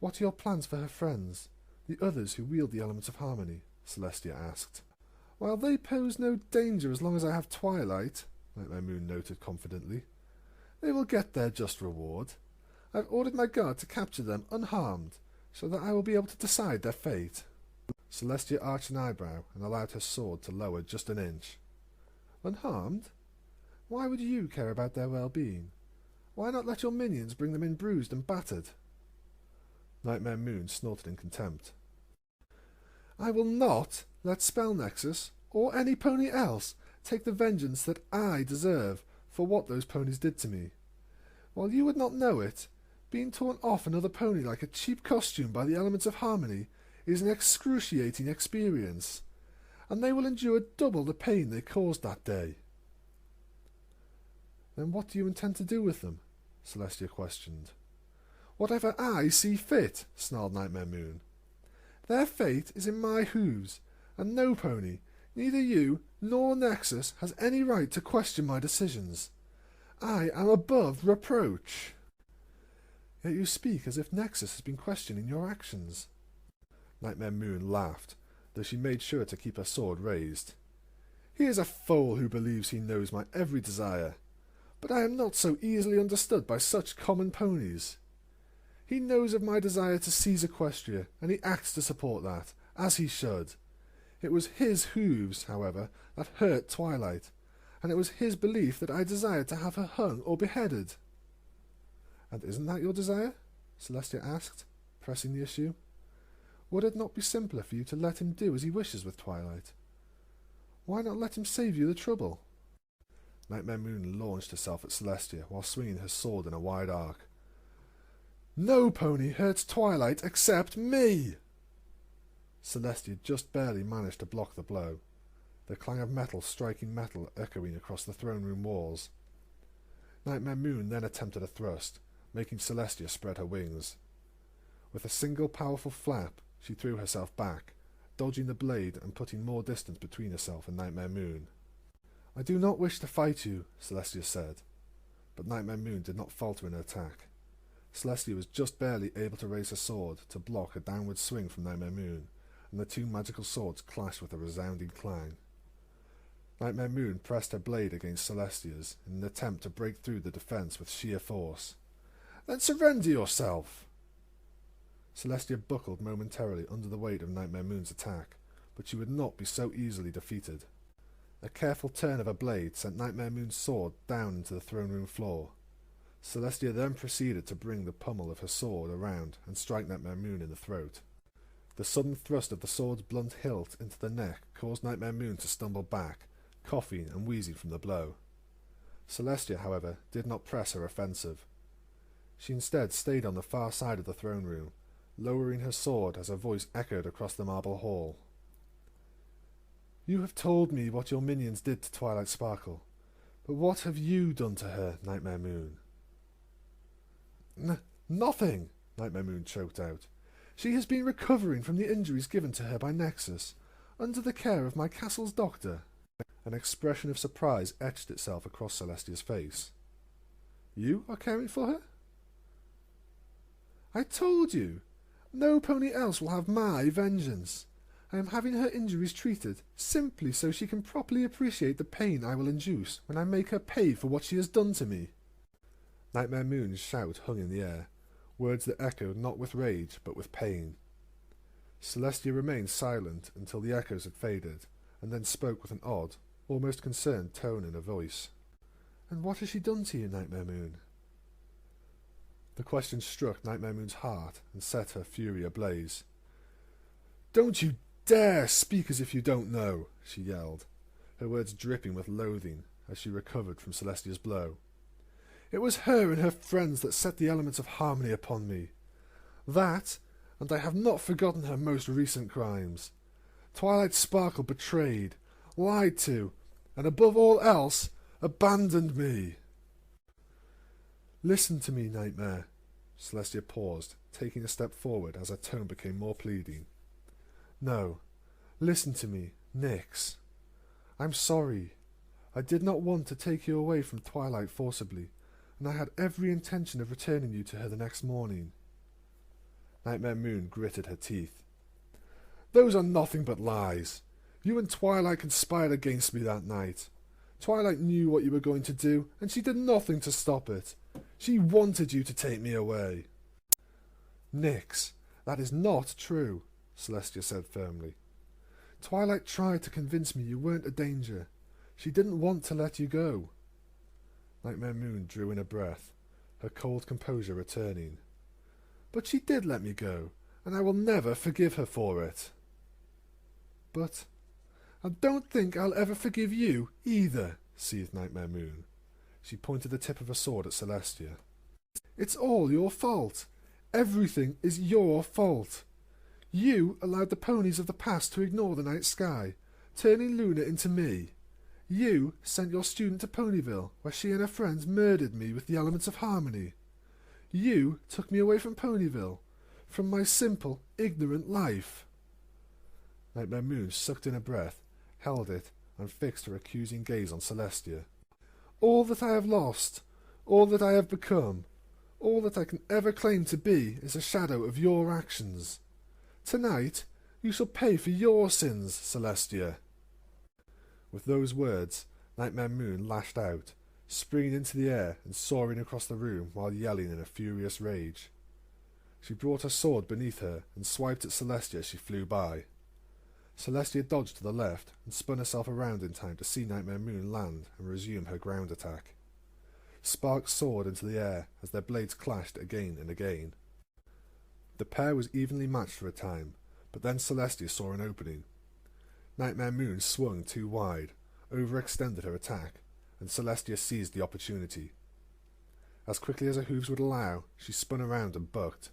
What are your plans for her friends, the others who wield the elements of harmony?" Celestia asked. "While they pose no danger as long as I have Twilight," Nightmare Moon noted confidently, "they will get their just reward. I've ordered my guard to capture them unharmed, so that I will be able to decide their fate." Celestia arched an eyebrow and allowed her sword to lower just an inch. "Unharmed? Why would you care about their well-being? Why not let your minions bring them in bruised and battered?" Nightmare Moon snorted in contempt. "I will not let Spell Nexus, or any pony else, take the vengeance that I deserve for what those ponies did to me. While you would not know it, being torn off another pony like a cheap costume by the elements of harmony is an excruciating experience, and they will endure double the pain they caused that day." "Then what do you intend to do with them?" Celestia questioned. "Whatever I see fit," snarled Nightmare Moon. "Their fate is in my hooves, and no pony, neither you nor Nexus, has any right to question my decisions. I am above reproach." "Yet you speak as if Nexus has been questioning your actions." Nightmare Moon laughed, though she made sure to keep her sword raised. "He is a fool who believes he knows my every desire, but I am not so easily understood by such common ponies. He knows of my desire to seize Equestria, and he acts to support that, as he should. It was his hooves, however, that hurt Twilight, and it was his belief that I desired to have her hung or beheaded." "And isn't that your desire?" Celestia asked, pressing the issue. "Would it not be simpler for you to let him do as he wishes with Twilight? Why not let him save you the trouble?" Nightmare Moon launched herself at Celestia while swinging her sword in a wide arc. "No pony hurts Twilight except me!" Celestia just barely managed to block the blow, the clang of metal striking metal echoing across the throne room walls. Nightmare Moon then attempted a thrust, making Celestia spread her wings. With a single powerful flap, she threw herself back, dodging the blade and putting more distance between herself and Nightmare Moon. "I do not wish to fight you," Celestia said, but Nightmare Moon did not falter in her attack. Celestia was just barely able to raise her sword to block a downward swing from Nightmare Moon, and the two magical swords clashed with a resounding clang. Nightmare Moon pressed her blade against Celestia's in an attempt to break through the defense with sheer force. "Then surrender yourself!" Celestia buckled momentarily under the weight of Nightmare Moon's attack, but she would not be so easily defeated. A careful turn of her blade sent Nightmare Moon's sword down into the throne room floor. Celestia then proceeded to bring the pommel of her sword around and strike Nightmare Moon in the throat. The sudden thrust of the sword's blunt hilt into the neck caused Nightmare Moon to stumble back, coughing and wheezing from the blow. Celestia, however, did not press her offensive. She instead stayed on the far side of the throne room, lowering her sword as her voice echoed across the marble hall. You have told me what your minions did to Twilight Sparkle, but what have you done to her, Nightmare Moon? Nothing, Nightmare Moon choked out. She has been recovering from the injuries given to her by Nexus, under the care of my castle's doctor. An expression of surprise etched itself across Celestia's face. You are caring for her? I told you! No pony else will have my vengeance. I am having her injuries treated, simply so she can properly appreciate the pain I will induce when I make her pay for what she has done to me. Nightmare Moon's shout hung in the air, words that echoed not with rage, but with pain. Celestia remained silent until the echoes had faded, and then spoke with an odd, almost concerned tone in her voice. And what has she done to you, Nightmare Moon? The question struck Nightmare Moon's heart and set her fury ablaze. Don't you dare speak as if you don't know, she yelled, her words dripping with loathing as she recovered from Celestia's blow. It was her and her friends that set the elements of harmony upon me. That, and I have not forgotten her most recent crimes. Twilight Sparkle betrayed, lied to, and above all else, abandoned me. Listen to me, Nightmare. Celestia paused, taking a step forward as her tone became more pleading. No, listen to me, Nyx. I'm sorry. I did not want to take you away from Twilight forcibly, and I had every intention of returning you to her the next morning. Nightmare Moon gritted her teeth. Those are nothing but lies. You and Twilight conspired against me that night. Twilight knew what you were going to do, and she did nothing to stop it. She wanted you to take me away. Nyx, that is not true, Celestia said firmly. Twilight tried to convince me you weren't a danger. She didn't want to let you go. Nightmare Moon drew in a breath, her cold composure returning. But she did let me go, and I will never forgive her for it. But I don't think I'll ever forgive you either, seethed Nightmare Moon. She pointed the tip of her sword at Celestia. It's all your fault. Everything is your fault. You allowed the ponies of the past to ignore the night sky, turning Luna into me. You sent your student to Ponyville, where she and her friends murdered me with the elements of harmony. You took me away from Ponyville, from my simple, ignorant life. Nightmare Moon sucked in a breath, held it, and fixed her accusing gaze on Celestia. All that I have lost, all that I have become, all that I can ever claim to be is a shadow of your actions. Tonight, you shall pay for your sins, Celestia. With those words, Nightmare Moon lashed out, springing into the air and soaring across the room while yelling in a furious rage. She brought her sword beneath her and swiped at Celestia as she flew by. Celestia dodged to the left and spun herself around in time to see Nightmare Moon land and resume her ground attack. Sparks soared into the air as their blades clashed again and again. The pair was evenly matched for a time, but then Celestia saw an opening. Nightmare Moon swung too wide, overextended her attack, and Celestia seized the opportunity. As quickly as her hooves would allow, she spun around and bucked.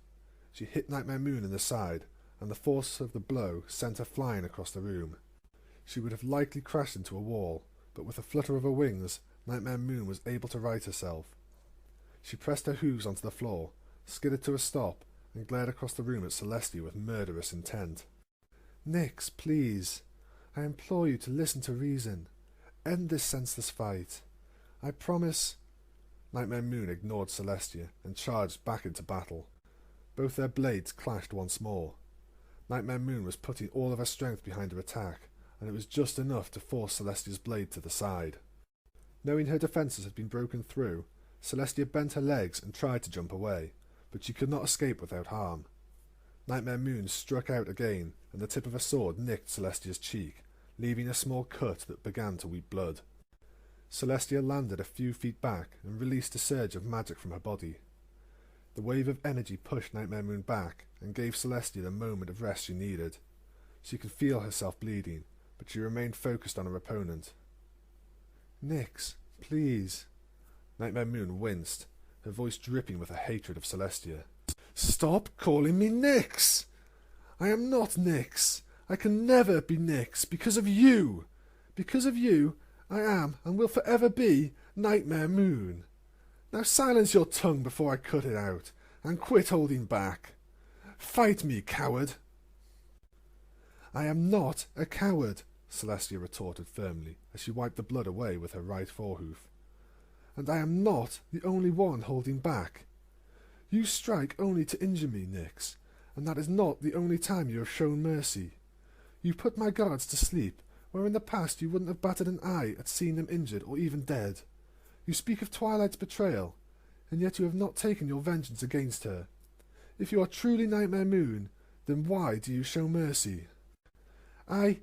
She hit Nightmare Moon in the side, and the force of the blow sent her flying across the room. She would have likely crashed into a wall, but with a flutter of her wings, Nightmare Moon was able to right herself. She pressed her hooves onto the floor, skidded to a stop, and glared across the room at Celestia with murderous intent. Nyx, please. I implore you to listen to reason. End this senseless fight. I promise... Nightmare Moon ignored Celestia and charged back into battle. Both their blades clashed once more. Nightmare Moon was putting all of her strength behind her attack, and it was just enough to force Celestia's blade to the side. Knowing her defences had been broken through, Celestia bent her legs and tried to jump away, but she could not escape without harm. Nightmare Moon struck out again, and the tip of her sword nicked Celestia's cheek, leaving a small cut that began to weep blood. Celestia landed a few feet back and released a surge of magic from her body. The wave of energy pushed Nightmare Moon back and gave Celestia the moment of rest she needed. She could feel herself bleeding, but she remained focused on her opponent. Nyx, please. Nightmare Moon winced, her voice dripping with her hatred of Celestia. "Stop calling me Nyx! I am not Nyx. I can never be Nyx because of you. Because of you, I am and will forever be Nightmare Moon. Now silence your tongue before I cut it out, and quit holding back. Fight me, coward!" "I am not a coward," Celestia retorted firmly, as she wiped the blood away with her right forehoof. "And I am not the only one holding back. You strike only to injure me, Nyx, and that is not the only time you have shown mercy. You put my guards to sleep, where in the past you wouldn't have batted an eye at seeing them injured or even dead. You speak of Twilight's betrayal, and yet you have not taken your vengeance against her. If you are truly Nightmare Moon, then why do you show mercy?" I...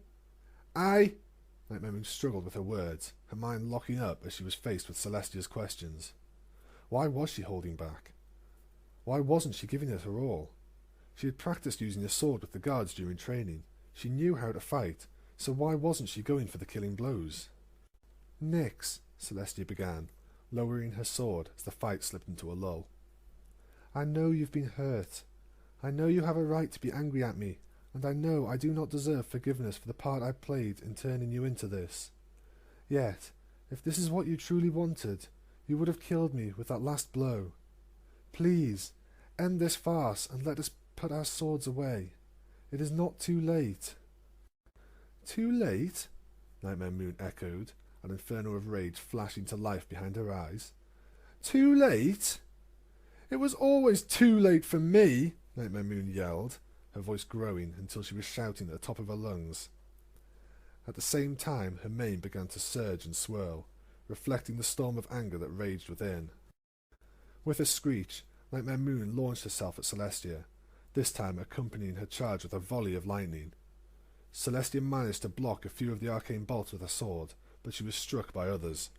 Nightmare Moon struggled with her words, her mind locking up as she was faced with Celestia's questions. Why was she holding back? Why wasn't she giving it her all? She had practiced using a sword with the guards during training. She knew how to fight, so why wasn't she going for the killing blows? "Nyx," Celestia began, lowering her sword as the fight slipped into a lull. "I know you've been hurt. I know you have a right to be angry at me, and I know I do not deserve forgiveness for the part I played in turning you into this. Yet, if this is what you truly wanted, you would have killed me with that last blow. Please, end this farce and let us put our swords away. It is not too late." "Too late?" Nightmare Moon echoed, an inferno of rage flashing to life behind her eyes. "Too late? It was always too late for me," Nightmare Moon yelled, her voice growing until she was shouting at the top of her lungs. At the same time, her mane began to surge and swirl, reflecting the storm of anger that raged within. With a screech, Nightmare Moon launched herself at Celestia, this time accompanying her charge with a volley of lightning. Celestia managed to block a few of the arcane bolts with her sword, but she was struck by others.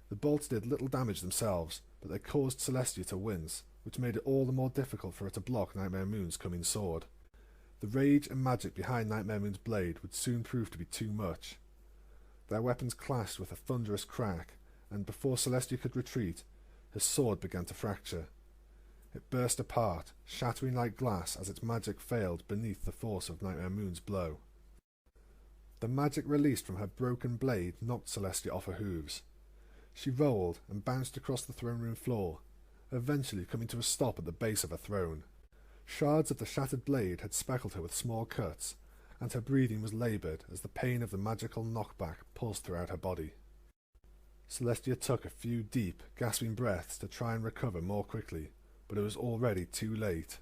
The bolts did little damage themselves, but they caused Celestia to wince, which made it all the more difficult for her to block Nightmare Moon's coming sword. The rage and magic behind Nightmare Moon's blade would soon prove to be too much. Their weapons clashed with a thunderous crack, and before Celestia could retreat, her sword began to fracture. It burst apart, shattering like glass as its magic failed beneath the force of Nightmare Moon's blow. The magic released from her broken blade knocked Celestia off her hooves. She rolled and bounced across the throne room floor, eventually coming to a stop at the base of her throne. Shards of the shattered blade had speckled her with small cuts, and her breathing was laboured as the pain of the magical knockback pulsed throughout her body. Celestia took a few deep, gasping breaths to try and recover more quickly, but it was already too late.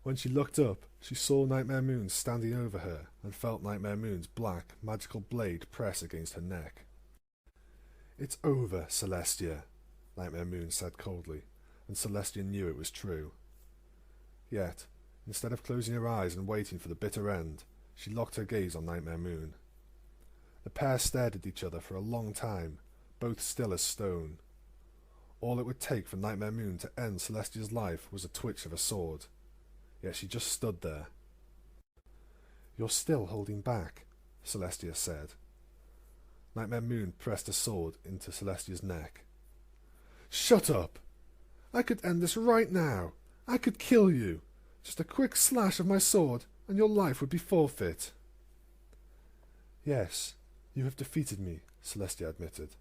When she looked up, she saw Nightmare Moon standing over her and felt Nightmare Moon's black, magical blade press against her neck. "It's over, Celestia," Nightmare Moon said coldly, and Celestia knew it was true. Yet, instead of closing her eyes and waiting for the bitter end, she locked her gaze on Nightmare Moon. The pair stared at each other for a long time, both still as stone. All it would take for Nightmare Moon to end Celestia's life was a twitch of a sword. Yet she just stood there. "You're still holding back," Celestia said. Nightmare Moon pressed a sword into Celestia's neck. "Shut up! I could end this right now. I could kill you. Just a quick slash of my sword, and your life would be forfeit." "Yes, you have defeated me," Celestia admitted.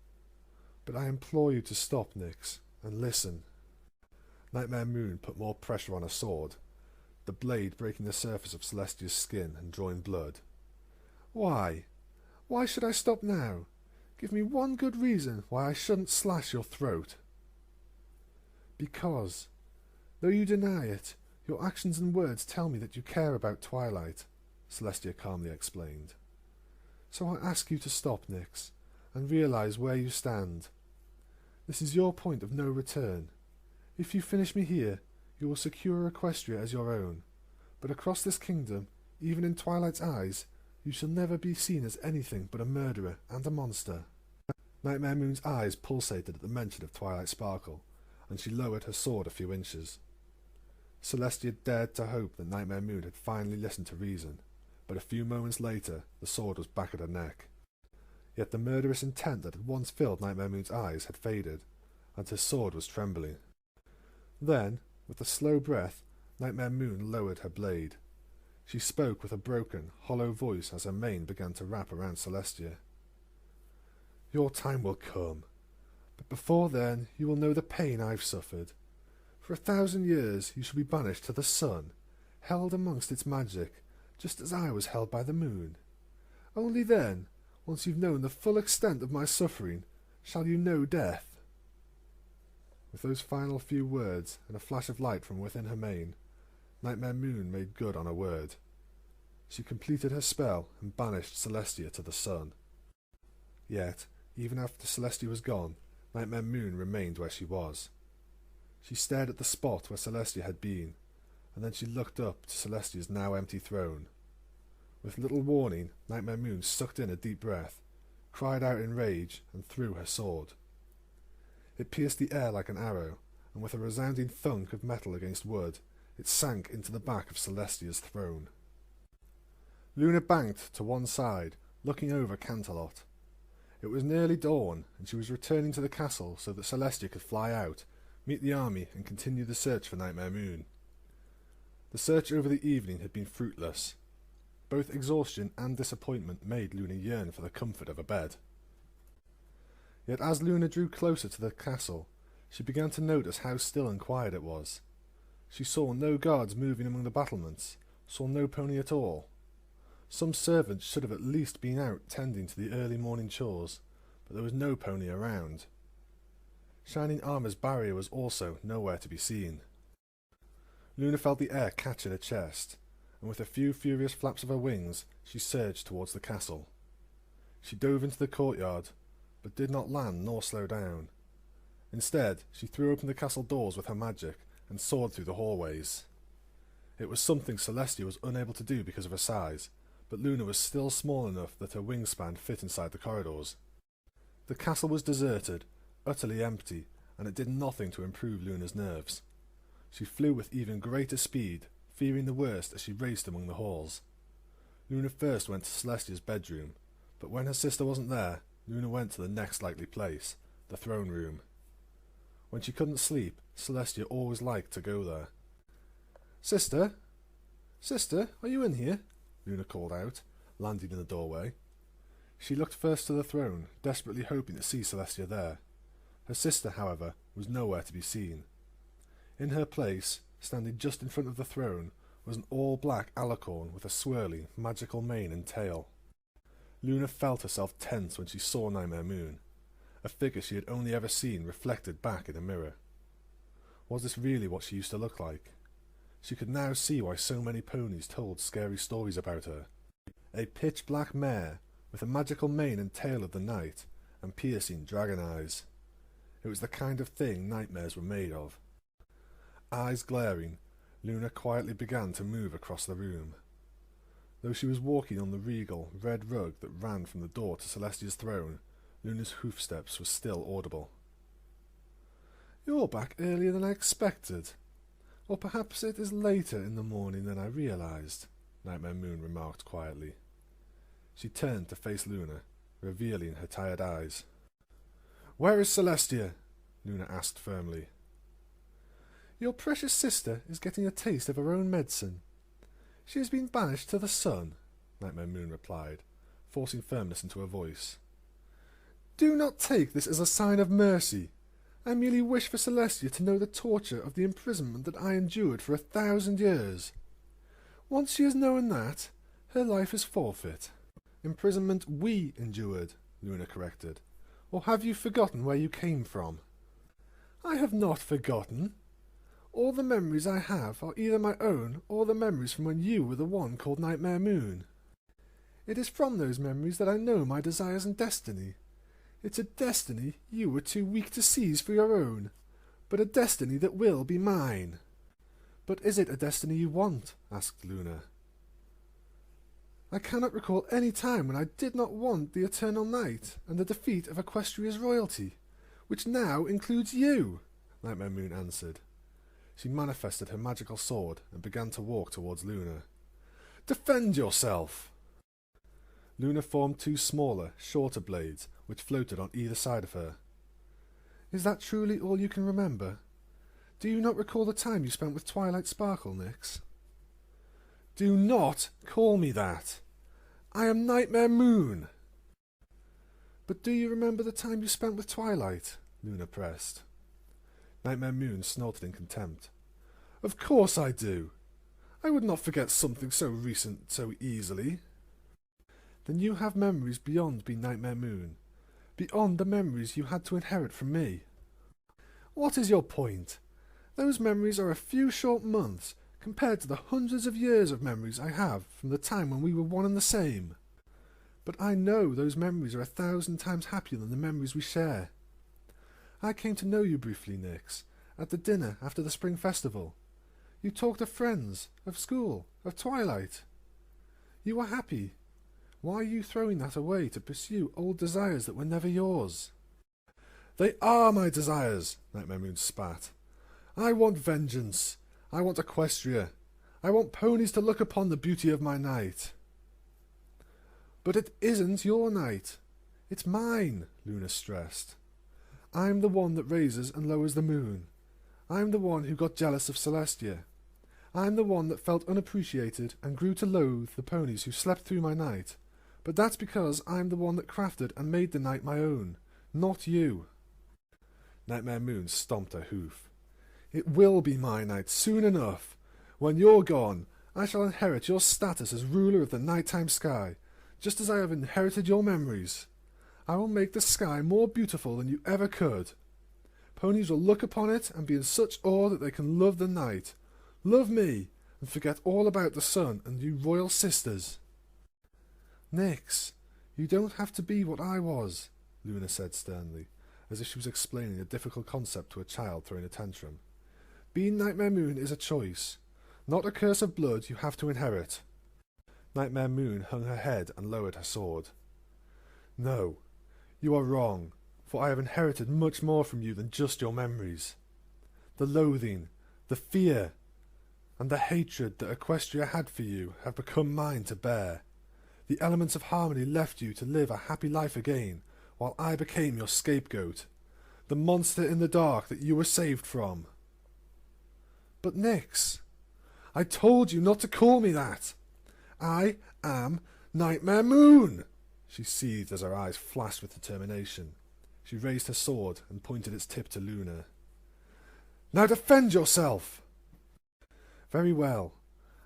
"But I implore you to stop, Nyx, and listen." Nightmare Moon put more pressure on her sword, the blade breaking the surface of Celestia's skin and drawing blood. "Why? Why should I stop now? Give me one good reason why I shouldn't slash your throat." "Because, though you deny it, your actions and words tell me that you care about Twilight," Celestia calmly explained. "So I ask you to stop, Nyx, and realize where you stand. This is your point of no return. If you finish me here, you will secure Equestria as your own, but across this kingdom, even in Twilight's eyes, you shall never be seen as anything but a murderer and a monster." Nightmare Moon's eyes pulsated at the mention of Twilight Sparkle, and she lowered her sword a few inches. Celestia dared to hope that Nightmare Moon had finally listened to reason, but a few moments later the sword was back at her neck. Yet the murderous intent that had once filled Nightmare Moon's eyes had faded, and his sword was trembling. Then, with a slow breath, Nightmare Moon lowered her blade. She spoke with a broken, hollow voice as her mane began to wrap around Celestia. "Your time will come, but before then you will know the pain I've suffered. For 1,000 years you shall be banished to the sun, held amongst its magic, just as I was held by the moon. Only then, once you've known the full extent of my suffering, shall you know death." With those final few words and a flash of light from within her mane, Nightmare Moon made good on her word. She completed her spell and banished Celestia to the sun. Yet, even after Celestia was gone, Nightmare Moon remained where she was. She stared at the spot where Celestia had been, and then she looked up to Celestia's now empty throne. With little warning, Nightmare Moon sucked in a deep breath, cried out in rage, and threw her sword. It pierced the air like an arrow, and with a resounding thunk of metal against wood, it sank into the back of Celestia's throne. Luna banked to one side, looking over Canterlot. It was nearly dawn, and she was returning to the castle so that Celestia could fly out, meet the army, and continue the search for Nightmare Moon. The search over the evening had been fruitless. Both exhaustion and disappointment made Luna yearn for the comfort of a bed. Yet as Luna drew closer to the castle, she began to notice how still and quiet it was. She saw no guards moving among the battlements, saw no pony at all. Some servants should have at least been out tending to the early morning chores, but there was no pony around. Shining Armour's barrier was also nowhere to be seen. Luna felt the air catch in her chest, and with a few furious flaps of her wings, she surged towards the castle. She dove into the courtyard, but did not land nor slow down. Instead, she threw open the castle doors with her magic and soared through the hallways. It was something Celestia was unable to do because of her size, but Luna was still small enough that her wingspan fit inside the corridors. The castle was deserted, utterly empty, and it did nothing to improve Luna's nerves. She flew with even greater speed, fearing the worst as she raced among the halls. Luna first went to Celestia's bedroom, but when her sister wasn't there, Luna went to the next likely place, the throne room. When she couldn't sleep, Celestia always liked to go there. "Sister? Sister, are you in here?" Luna called out, landing in the doorway. She looked first to the throne, desperately hoping to see Celestia there. Her sister, however, was nowhere to be seen. In her place, standing just in front of the throne, was an all-black alicorn with a swirling, magical mane and tail. Luna felt herself tense when she saw Nightmare Moon, a figure she had only ever seen reflected back in a mirror. Was this really what she used to look like? She could now see why so many ponies told scary stories about her. A pitch-black mare, with a magical mane and tail of the night, and piercing dragon eyes. It was the kind of thing nightmares were made of. Eyes glaring, Luna quietly began to move across the room. Though she was walking on the regal, red rug that ran from the door to Celestia's throne, Luna's hoofsteps were still audible. "You're back earlier than I expected. Or perhaps it is later in the morning than I realized," Nightmare Moon remarked quietly. She turned to face Luna, revealing her tired eyes. "Where is Celestia?" Luna asked firmly. "Your precious sister is getting a taste of her own medicine. She has been banished to the sun," Nightmare Moon replied, forcing firmness into her voice. "Do not take this as a sign of mercy. I merely wish for Celestia to know the torture of the imprisonment that I endured for 1,000 years. Once she has known that, her life is forfeit." "Imprisonment we endured," Luna corrected. "Or have you forgotten where you came from?" "I have not forgotten. All the memories I have are either my own or the memories from when you were the one called Nightmare Moon. It is from those memories that I know my desires and destiny. It's a destiny you were too weak to seize for your own, but a destiny that will be mine." "But is it a destiny you want?" asked Luna. "I cannot recall any time when I did not want the eternal night and the defeat of Equestria's royalty, which now includes you," Nightmare Moon answered. She manifested her magical sword and began to walk towards Luna. "Defend yourself!" Luna formed two smaller, shorter blades, which floated on either side of her. Is that truly all you can remember? Do you not recall the time you spent with Twilight Sparkle, Nyx? Do not call me that! I am Nightmare Moon! But do you remember the time you spent with Twilight? Luna pressed. Nightmare Moon snorted in contempt. Of course I do! I would not forget something so recent so easily. Then you have memories beyond being Nightmare Moon, beyond the memories you had to inherit from me. What is your point? Those memories are a few short months compared to the hundreds of years of memories I have from the time when we were one and the same. But I know those memories are 1,000 times happier than the memories we share. I came to know you briefly, Nyx, at the dinner after the Spring Festival. You talked of friends, of school, of Twilight. You were happy. Why are you throwing that away to pursue old desires that were never yours? They are my desires, Nightmare Moon spat. I want vengeance. I want Equestria. I want ponies to look upon the beauty of my night. But it isn't your night. It's mine, Luna stressed. I'm the one that raises and lowers the moon. I'm the one who got jealous of Celestia. I'm the one that felt unappreciated and grew to loathe the ponies who slept through my night. But that's because I'm the one that crafted and made the night my own, not you. Nightmare Moon stomped her hoof. It will be my night soon enough. When you're gone, I shall inherit your status as ruler of the nighttime sky, just as I have inherited your memories. I will make the sky more beautiful than you ever could. Ponies will look upon it and be in such awe that they can love the night, love me, and forget all about the sun and you royal sisters. Nyx, you don't have to be what I was, Luna said sternly, as if she was explaining a difficult concept to a child throwing a tantrum. Being Nightmare Moon is a choice, not a curse of blood you have to inherit. Nightmare Moon hung her head and lowered her sword. No, you are wrong, for I have inherited much more from you than just your memories. The loathing, the fear, and the hatred that Equestria had for you have become mine to bear. The elements of harmony left you to live a happy life again, while I became your scapegoat, the monster in the dark that you were saved from. But Nyx, I told you not to call me that. I am Nightmare Moon. She seethed as her eyes flashed with determination. She raised her sword and pointed its tip to Luna. Now defend yourself! Very well.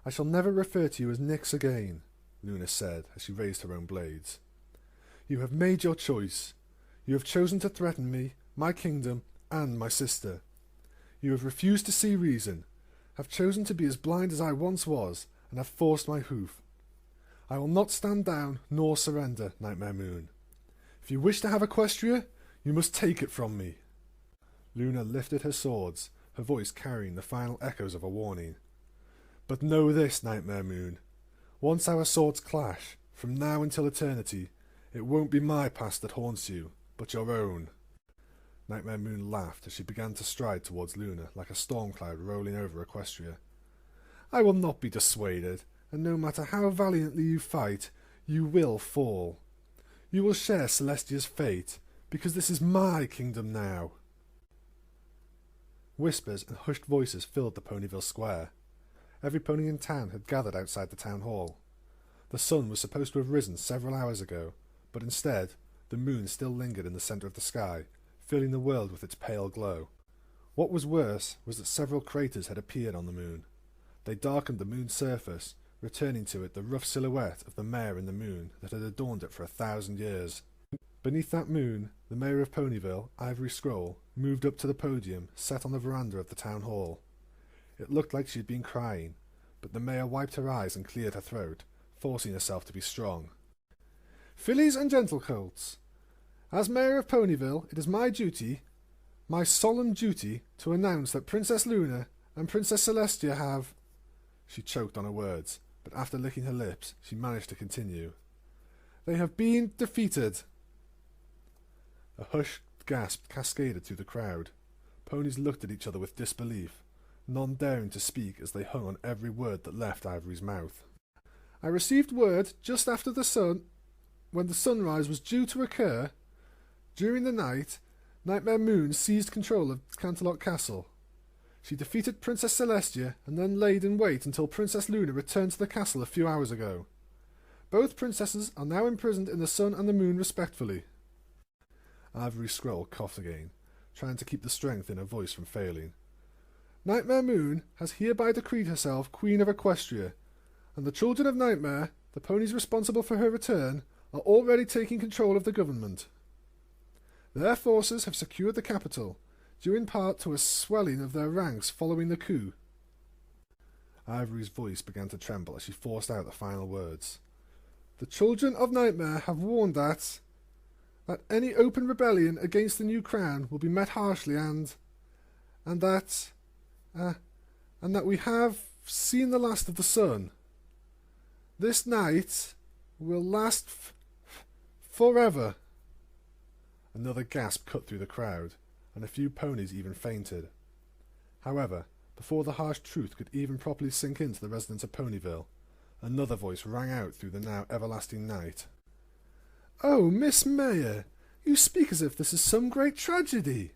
I shall never refer to you as Nyx again, Luna said as she raised her own blades. You have made your choice. You have chosen to threaten me, my kingdom, and my sister. You have refused to see reason, have chosen to be as blind as I once was, and have forced my hoof. I will not stand down nor surrender, Nightmare Moon. If you wish to have Equestria, you must take it from me. Luna lifted her swords, her voice carrying the final echoes of a warning. But know this, Nightmare Moon. Once our swords clash, from now until eternity, it won't be my past that haunts you, but your own. Nightmare Moon laughed as she began to stride towards Luna like a storm cloud rolling over Equestria. I will not be dissuaded, and no matter how valiantly you fight, you will fall. You will share Celestia's fate, because this is my kingdom now. Whispers and hushed voices filled the Ponyville square. Every pony in town had gathered outside the town hall. The sun was supposed to have risen several hours ago, but instead, the moon still lingered in the centre of the sky, filling the world with its pale glow. What was worse was that several craters had appeared on the moon. They darkened the moon's surface, returning to it the rough silhouette of the mare in the moon that had adorned it for 1,000 years. Beneath that moon, the mayor of Ponyville, Ivory Scroll, moved up to the podium set on the veranda of the town hall. It looked like she had been crying, but the mayor wiped her eyes and cleared her throat, forcing herself to be strong. Fillies and gentlecolts, as mayor of Ponyville, it is my duty, my solemn duty, to announce that Princess Luna and Princess Celestia have... She choked on her words, but after licking her lips, she managed to continue. They have been defeated. A hushed gasp cascaded through the crowd. Ponies looked at each other with disbelief, none daring to speak as they hung on every word that left Ivory's mouth. I received word just after when the sunrise was due to occur. During the night, Nightmare Moon seized control of Canterlot Castle. She defeated Princess Celestia and then laid in wait until Princess Luna returned to the castle a few hours ago. Both princesses are now imprisoned in the sun and the moon respectfully. Ivory Scroll coughed again, trying to keep the strength in her voice from failing. Nightmare Moon has hereby decreed herself Queen of Equestria, and the children of Nightmare, the ponies responsible for her return, are already taking control of the government. Their forces have secured the capital, due in part to a swelling of their ranks following the coup. Ivory's voice began to tremble as she forced out the final words. The children of Nightmare have warned that any open rebellion against the new crown will be met harshly and that we have seen the last of the sun. This night will last forever. Another gasp cut through the crowd, and a few ponies even fainted. However, before the harsh truth could even properly sink into the residents of Ponyville, another voice rang out through the now everlasting night. Oh, Miss Mayor, you speak as if this is some great tragedy.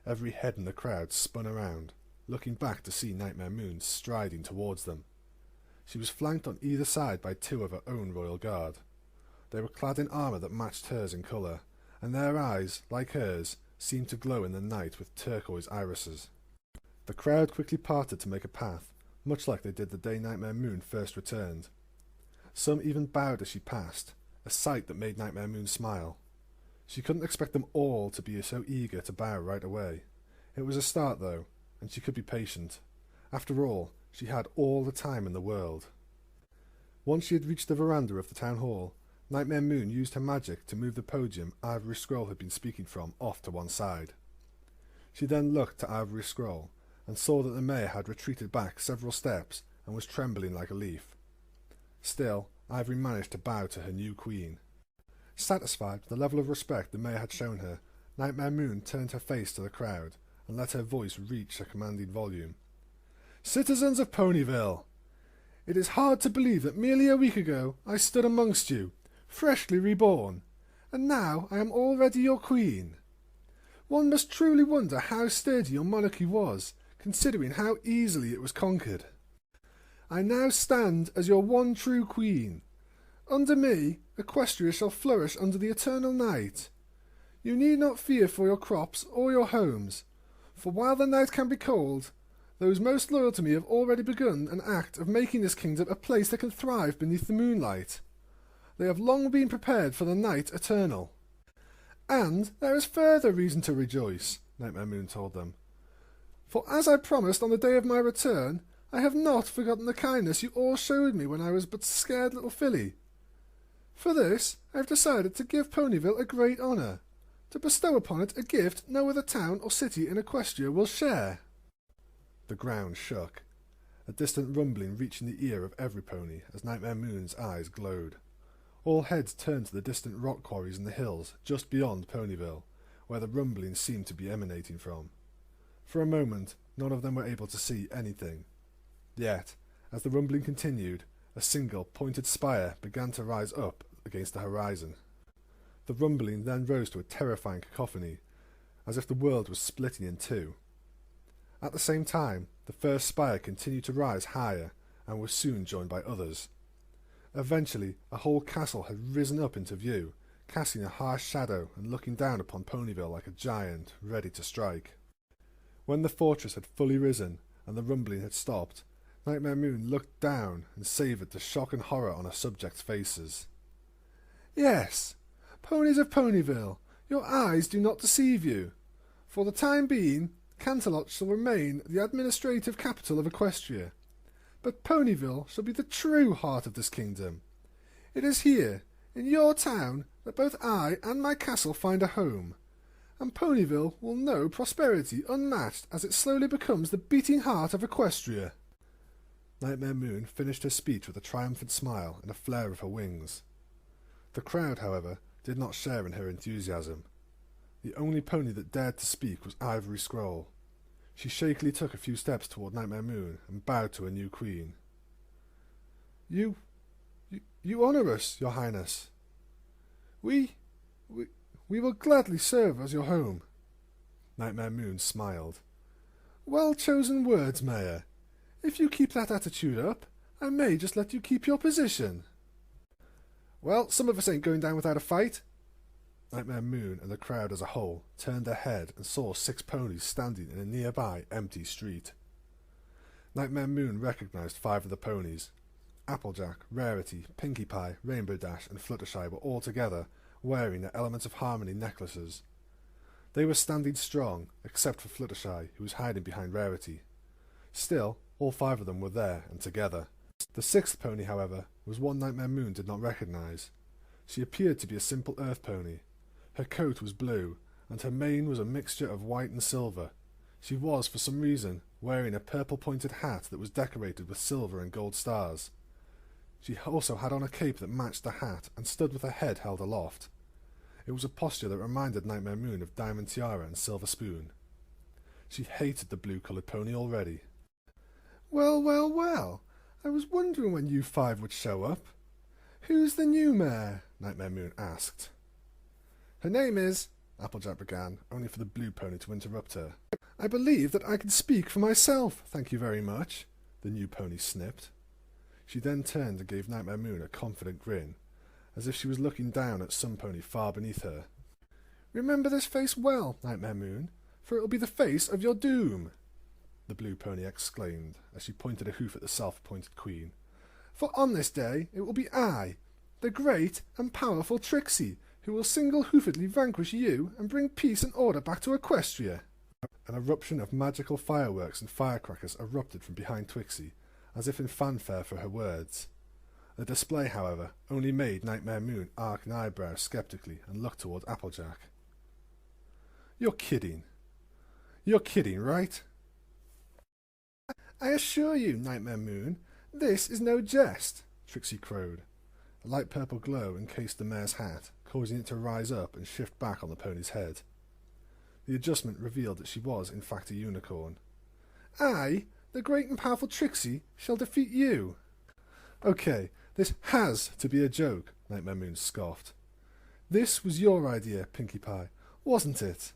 Every head in the crowd spun around, looking back to see Nightmare Moon striding towards them. She was flanked on either side by two of her own royal guard. They were clad in armour that matched hers in colour, and their eyes, like hers, seemed to glow in the night with turquoise irises. The crowd quickly parted to make a path, much like they did the day Nightmare Moon first returned. Some even bowed as she passed, a sight that made Nightmare Moon smile. She couldn't expect them all to be so eager to bow right away. It was a start, though, and she could be patient. After all, she had all the time in the world. Once she had reached the veranda of the town hall, Nightmare Moon used her magic to move the podium Ivory Scroll had been speaking from off to one side. She then looked to Ivory Scroll and saw that the mayor had retreated back several steps and was trembling like a leaf. Still, Ivory managed to bow to her new queen. Satisfied with the level of respect the mayor had shown her, Nightmare Moon turned her face to the crowd and let her voice reach a commanding volume. Citizens of Ponyville! It is hard to believe that merely a week ago I stood amongst you, freshly reborn, and now I am already your queen. One must truly wonder how sturdy your monarchy was, considering how easily it was conquered. I now stand as your one true queen. Under me, Equestria shall flourish under the eternal night. You need not fear for your crops or your homes, for while the night can be cold, those most loyal to me have already begun an act of making this kingdom a place that can thrive beneath the moonlight. They have long been prepared for the night eternal. And there is further reason to rejoice, Nightmare Moon told them. For as I promised on the day of my return, I have not forgotten the kindness you all showed me when I was but scared little filly. For this, I have decided to give Ponyville a great honour, to bestow upon it a gift no other town or city in Equestria will share. The ground shook, a distant rumbling reaching the ear of every pony as Nightmare Moon's eyes glowed. All heads turned to the distant rock quarries in the hills just beyond Ponyville, where the rumbling seemed to be emanating from. For a moment, none of them were able to see anything. Yet, as the rumbling continued, a single pointed spire began to rise up against the horizon. The rumbling then rose to a terrifying cacophony, as if the world was splitting in two. At the same time, the first spire continued to rise higher, and was soon joined by others. Eventually, a whole castle had risen up into view, casting a harsh shadow and looking down upon Ponyville like a giant, ready to strike. When the fortress had fully risen, and the rumbling had stopped, Nightmare Moon looked down and savoured the shock and horror on her subjects' faces. Yes, ponies of Ponyville, your eyes do not deceive you. For the time being, Canterlot shall remain the administrative capital of Equestria, but Ponyville shall be the true heart of this kingdom. It is here, in your town, that both I and my castle find a home, and Ponyville will know prosperity unmatched as it slowly becomes the beating heart of Equestria. Nightmare Moon finished her speech with a triumphant smile and a flare of her wings. The crowd, however, did not share in her enthusiasm. The only pony that dared to speak was Ivory Scroll. She shakily took a few steps toward Nightmare Moon and bowed to her new queen. You honour us, your highness. We will gladly serve as your home, Nightmare Moon smiled. Well chosen words, Mayor. If you keep that attitude up, I may just let you keep your position. Well, some of us ain't going down without a fight. Nightmare Moon and the crowd as a whole turned their head and saw 6 ponies standing in a nearby empty street. Nightmare Moon recognized 5 of the ponies. Applejack, Rarity, Pinkie Pie, Rainbow Dash and Fluttershy were all together, wearing their Elements of Harmony necklaces. They were standing strong, except for Fluttershy, who was hiding behind Rarity. Still, all 5 of them were there and together. The 6th pony, however, was one Nightmare Moon did not recognize. She appeared to be a simple earth pony. Her coat was blue, and her mane was a mixture of white and silver. She was, for some reason, wearing a purple-pointed hat that was decorated with silver and gold stars. She also had on a cape that matched the hat and stood with her head held aloft. It was a posture that reminded Nightmare Moon of Diamond Tiara and Silver Spoon. She hated the blue-coloured pony already. Well, well, well, I was wondering when you 5 would show up. Who's the new mayor? Nightmare Moon asked. Her name is... Applejack began, only for the blue pony to interrupt her. I believe that I can speak for myself, thank you very much, the new pony snipped. She then turned and gave Nightmare Moon a confident grin, as if she was looking down at some pony far beneath her. Remember this face well, Nightmare Moon, for it will be the face of your doom, the blue pony exclaimed, as she pointed a hoof at the self-appointed queen. For on this day it will be I, the great and powerful Trixie, who will single-hoofedly vanquish you and bring peace and order back to Equestria. An eruption of magical fireworks and firecrackers erupted from behind Twixie, as if in fanfare for her words. The display, however, only made Nightmare Moon arc an eyebrow skeptically and look toward Applejack. You're kidding. You're kidding, right? I assure you, Nightmare Moon, this is no jest, Trixie crowed. A light purple glow encased the mare's hat, causing it to rise up and shift back on the pony's head. The adjustment revealed that she was, in fact, a unicorn. I, the great and powerful Trixie, shall defeat you. Okay, this has to be a joke, Nightmare Moon scoffed. This was your idea, Pinkie Pie, wasn't it?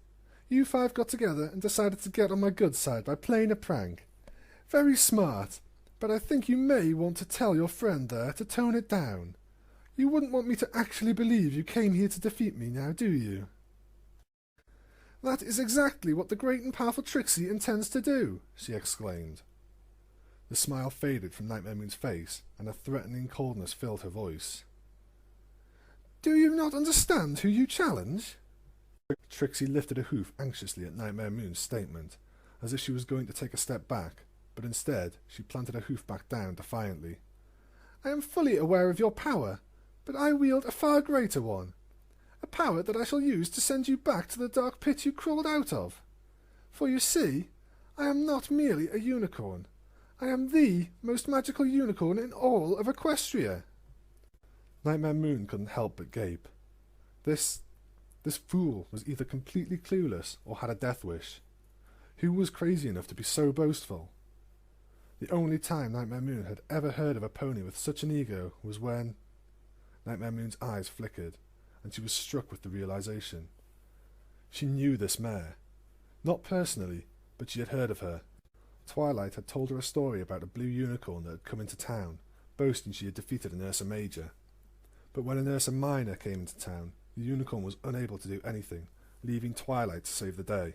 You 5 got together and decided to get on my good side by playing a prank. Very smart, but I think you may want to tell your friend there to tone it down. You wouldn't want me to actually believe you came here to defeat me now, do you? That is exactly what the great and powerful Trixie intends to do, she exclaimed. The smile faded from Nightmare Moon's face, and a threatening coldness filled her voice. Do you not understand who you challenge? Trixie lifted a hoof anxiously at Nightmare Moon's statement, as if she was going to take a step back, but instead she planted a hoof back down defiantly. I am fully aware of your power, but I wield a far greater one. A power that I shall use to send you back to the dark pit you crawled out of. For you see, I am not merely a unicorn. I am the most magical unicorn in all of Equestria. Nightmare Moon couldn't help but gape. This fool was either completely clueless or had a death wish. Who was crazy enough to be so boastful? The only time Nightmare Moon had ever heard of a pony with such an ego was when... Nightmare Moon's eyes flickered, and she was struck with the realization. She knew this mare. Not personally, but she had heard of her. Twilight had told her a story about a blue unicorn that had come into town, boasting she had defeated an Ursa Major. But when an Ursa Minor came into town, the unicorn was unable to do anything, leaving Twilight to save the day.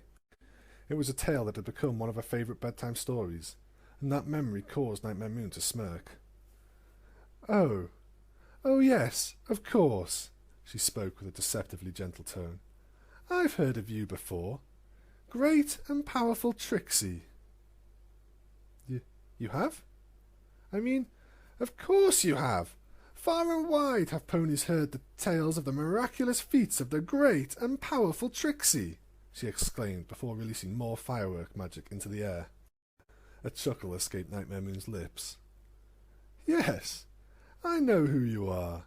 It was a tale that had become one of her favourite bedtime stories, and that memory caused Nightmare Moon to smirk. Oh yes, of course, she spoke with a deceptively gentle tone. I've heard of you before. Great and powerful Trixie. You have? I mean, of course you have. Far and wide have ponies heard the tales of the miraculous feats of the great and powerful Trixie, she exclaimed before releasing more firework magic into the air. A chuckle escaped Nightmare Moon's lips. Yes, I know who you are.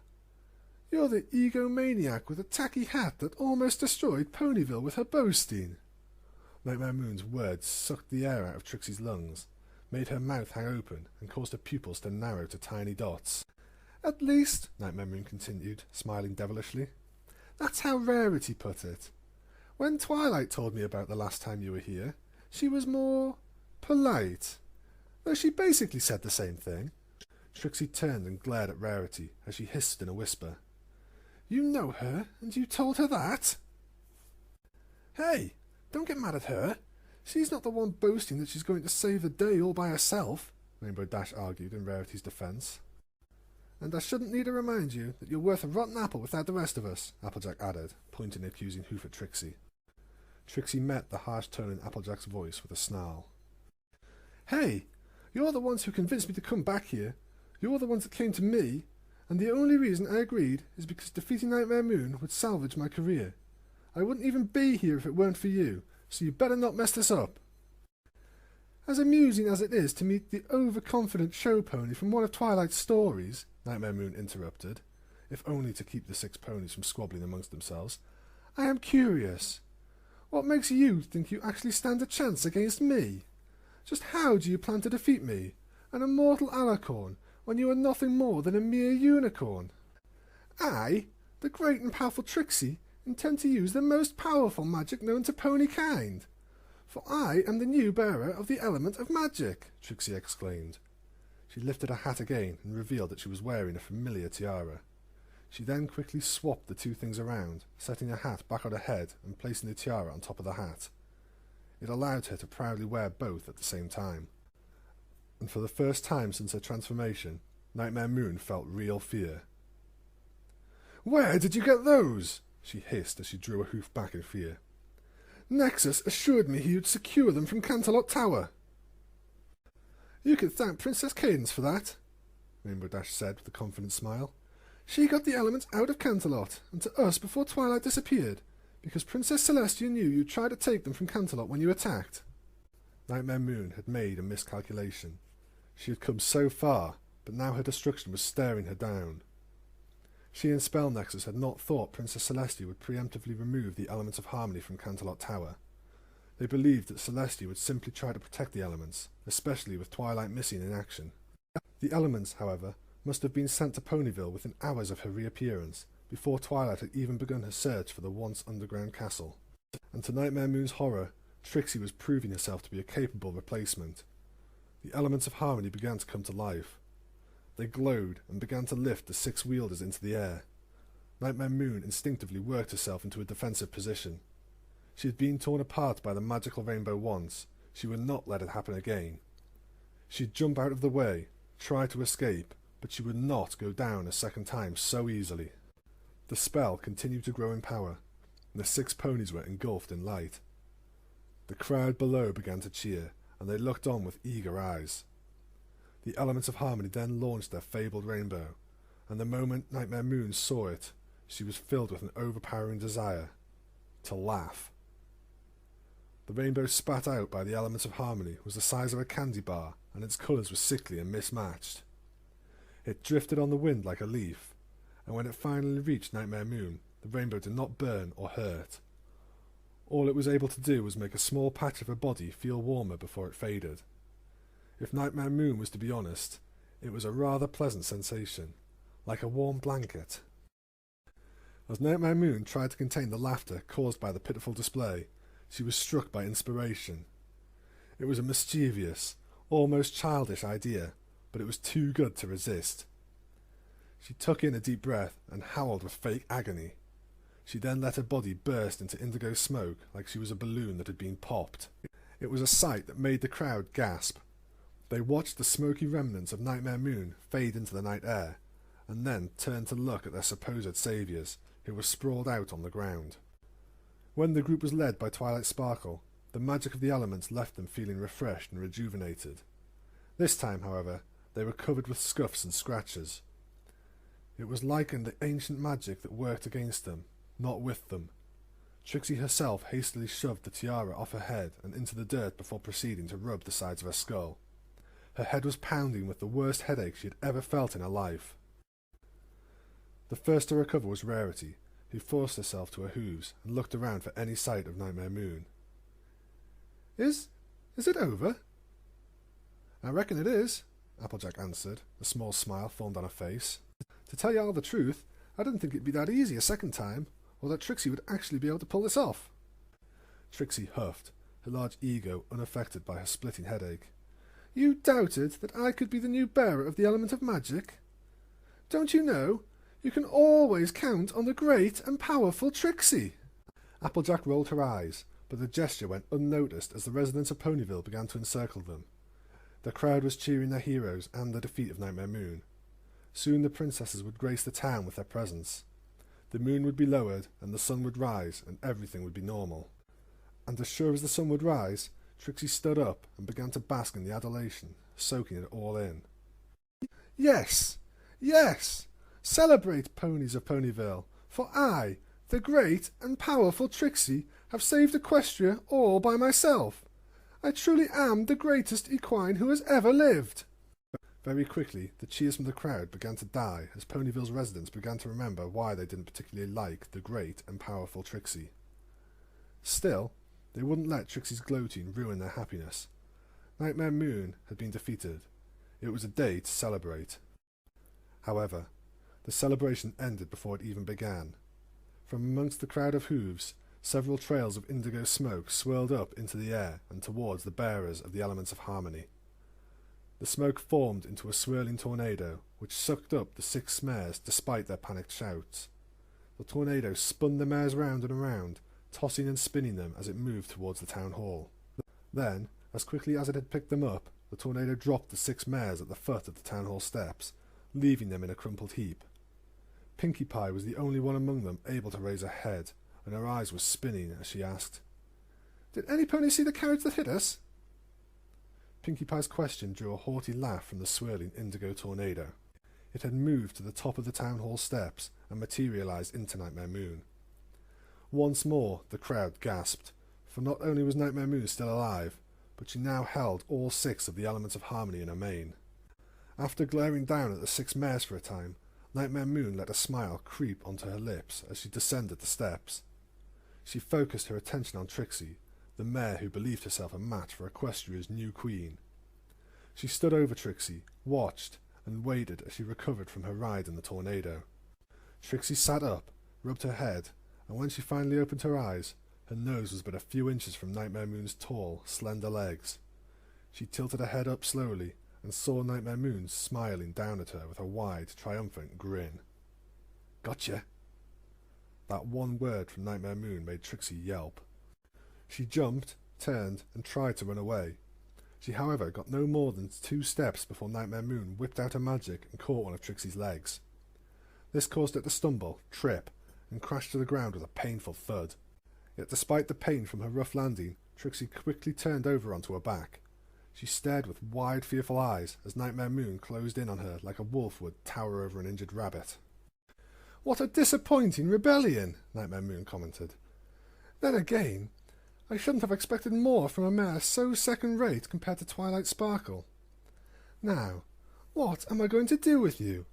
You're the egomaniac with a tacky hat that almost destroyed Ponyville with her boasting. Nightmare Moon's words sucked the air out of Trixie's lungs, made her mouth hang open, and caused her pupils to narrow to tiny dots. At least, Nightmare Moon continued, smiling devilishly, that's how Rarity put it. When Twilight told me about the last time you were here, she was more polite, though she basically said the same thing. Trixie turned and glared at Rarity as she hissed in a whisper. You know her, and you told her that? Hey, don't get mad at her. She's not the one boasting that she's going to save the day all by herself, Rainbow Dash argued in Rarity's defence. And I shouldn't need to remind you that you're worth a rotten apple without the rest of us, Applejack added, pointing an accusing hoof at Trixie. Trixie met the harsh tone in Applejack's voice with a snarl. Hey, you're the ones who convinced me to come back here. You're the ones that came to me, and the only reason I agreed is because defeating Nightmare Moon would salvage my career. I wouldn't even be here if it weren't for you, so you better not mess this up. As amusing as it is to meet the overconfident show pony from one of Twilight's stories, Nightmare Moon interrupted, if only to keep the 6 ponies from squabbling amongst themselves, I am curious. What makes you think you actually stand a chance against me? Just how do you plan to defeat me, an immortal alicorn, when you are nothing more than a mere unicorn? I, the great and powerful Trixie, intend to use the most powerful magic known to pony kind. For I am the new bearer of the element of magic, Trixie exclaimed. She lifted her hat again and revealed that she was wearing a familiar tiara. She then quickly swapped the 2 things around, setting her hat back on her head and placing the tiara on top of the hat. It allowed her to proudly wear both at the same time. And for the first time since her transformation, Nightmare Moon felt real fear. Where did you get those? She hissed as she drew a hoof back in fear. Nexus assured me he would secure them from Canterlot Tower. You can thank Princess Cadence for that, Rainbow Dash said with a confident smile. She got the elements out of Canterlot, and to us before Twilight disappeared, because Princess Celestia knew you'd try to take them from Canterlot when you attacked. Nightmare Moon had made a miscalculation. She had come so far, but now her destruction was staring her down. She and Spell Nexus had not thought Princess Celestia would preemptively remove the elements of harmony from Canterlot Tower. They believed that Celestia would simply try to protect the elements, especially with Twilight missing in action. The elements, however, must have been sent to Ponyville within hours of her reappearance, before Twilight had even begun her search for the once underground castle. And to Nightmare Moon's horror, Trixie was proving herself to be a capable replacement. The elements of harmony began to come to life. They glowed and began to lift the 6 wielders into the air. Nightmare Moon instinctively worked herself into a defensive position. She had been torn apart by the magical rainbow once. She would not let it happen again. She'd jump out of the way, try to escape, but she would not go down a second time so easily. The spell continued to grow in power, and the 6 ponies were engulfed in light. The crowd below began to cheer, and they looked on with eager eyes. The elements of harmony then launched their fabled rainbow, and the moment Nightmare Moon saw it, she was filled with an overpowering desire to laugh. The rainbow spat out by the elements of harmony was the size of a candy bar, and its colours were sickly and mismatched. It drifted on the wind like a leaf, and when it finally reached Nightmare Moon, the rainbow did not burn or hurt. All it was able to do was make a small patch of her body feel warmer before it faded. If Nightmare Moon was to be honest, it was a rather pleasant sensation, like a warm blanket. As Nightmare Moon tried to contain the laughter caused by the pitiful display, she was struck by inspiration. It was a mischievous, almost childish idea, but it was too good to resist. She took in a deep breath and howled with fake agony. She then let her body burst into indigo smoke like she was a balloon that had been popped. It was a sight that made the crowd gasp. They watched the smoky remnants of Nightmare Moon fade into the night air, and then turned to look at their supposed saviours, who were sprawled out on the ground. When the group was led by Twilight Sparkle, the magic of the elements left them feeling refreshed and rejuvenated. This time, however, they were covered with scuffs and scratches. It was like in the ancient magic that worked against them, not with them. Trixie herself hastily shoved the tiara off her head and into the dirt before proceeding to rub the sides of her skull. Her head was pounding with the worst headache she had ever felt in her life. The first to recover was Rarity, who forced herself to her hooves and looked around for any sight of Nightmare Moon. Is it over? I reckon it is, Applejack answered. A small smile formed on her face. To tell you all the truth, I didn't think it'd be that easy a second time, or that Trixie would actually be able to pull this off. Trixie huffed, her large ego unaffected by her splitting headache. "You doubted that I could be the new bearer of the element of magic? Don't you know, you can always count on the great and powerful Trixie." Applejack rolled her eyes, but the gesture went unnoticed as the residents of Ponyville began to encircle them. The crowd was cheering their heroes and the defeat of Nightmare Moon. Soon the princesses would grace the town with their presence. The moon would be lowered, and the sun would rise, and everything would be normal. And as sure as the sun would rise, Trixie stood up and began to bask in the adulation, soaking it all in. "Yes! Yes! Celebrate, ponies of Ponyville, for I, the great and powerful Trixie, have saved Equestria all by myself. I truly am the greatest equine who has ever lived." Very quickly, the cheers from the crowd began to die as Ponyville's residents began to remember why they didn't particularly like the great and powerful Trixie. Still, they wouldn't let Trixie's gloating ruin their happiness. Nightmare Moon had been defeated. It was a day to celebrate. However, the celebration ended before it even began. From amongst the crowd of hooves, several trails of indigo smoke swirled up into the air and towards the bearers of the elements of harmony. The smoke formed into a swirling tornado, which sucked up the 6 mares despite their panicked shouts. The tornado spun the mares round and around, tossing and spinning them as it moved towards the town hall. Then, as quickly as it had picked them up, the tornado dropped the 6 mares at the foot of the town hall steps, leaving them in a crumpled heap. Pinkie Pie was the only one among them able to raise her head, and her eyes were spinning as she asked, "Did any pony see the carriage that hit us?" Pinkie Pie's question drew a haughty laugh from the swirling indigo tornado. It had moved to the top of the town hall steps and materialized into Nightmare Moon. Once more the crowd gasped, for not only was Nightmare Moon still alive, but she now held all 6 of the elements of harmony in her mane. After glaring down at the 6 mares for a time, Nightmare Moon let a smile creep onto her lips as she descended the steps. She focused her attention on Trixie, the mare who believed herself a match for Equestria's new queen. She stood over Trixie, watched, and waited as she recovered from her ride in the tornado. Trixie sat up, rubbed her head, and when she finally opened her eyes, her nose was but a few inches from Nightmare Moon's tall, slender legs. She tilted her head up slowly and saw Nightmare Moon smiling down at her with a wide, triumphant grin. "Gotcha!" That one word from Nightmare Moon made Trixie yelp. She jumped, turned, and tried to run away. She, however, got no more than 2 steps before Nightmare Moon whipped out her magic and caught one of Trixie's legs. This caused it to stumble, trip, and crash to the ground with a painful thud. Yet despite the pain from her rough landing, Trixie quickly turned over onto her back. She stared with wide, fearful eyes as Nightmare Moon closed in on her like a wolf would tower over an injured rabbit. "What a disappointing rebellion," Nightmare Moon commented. "Then again, I shouldn't have expected more from a mare so second-rate compared to Twilight Sparkle. Now, what am I going to do with you?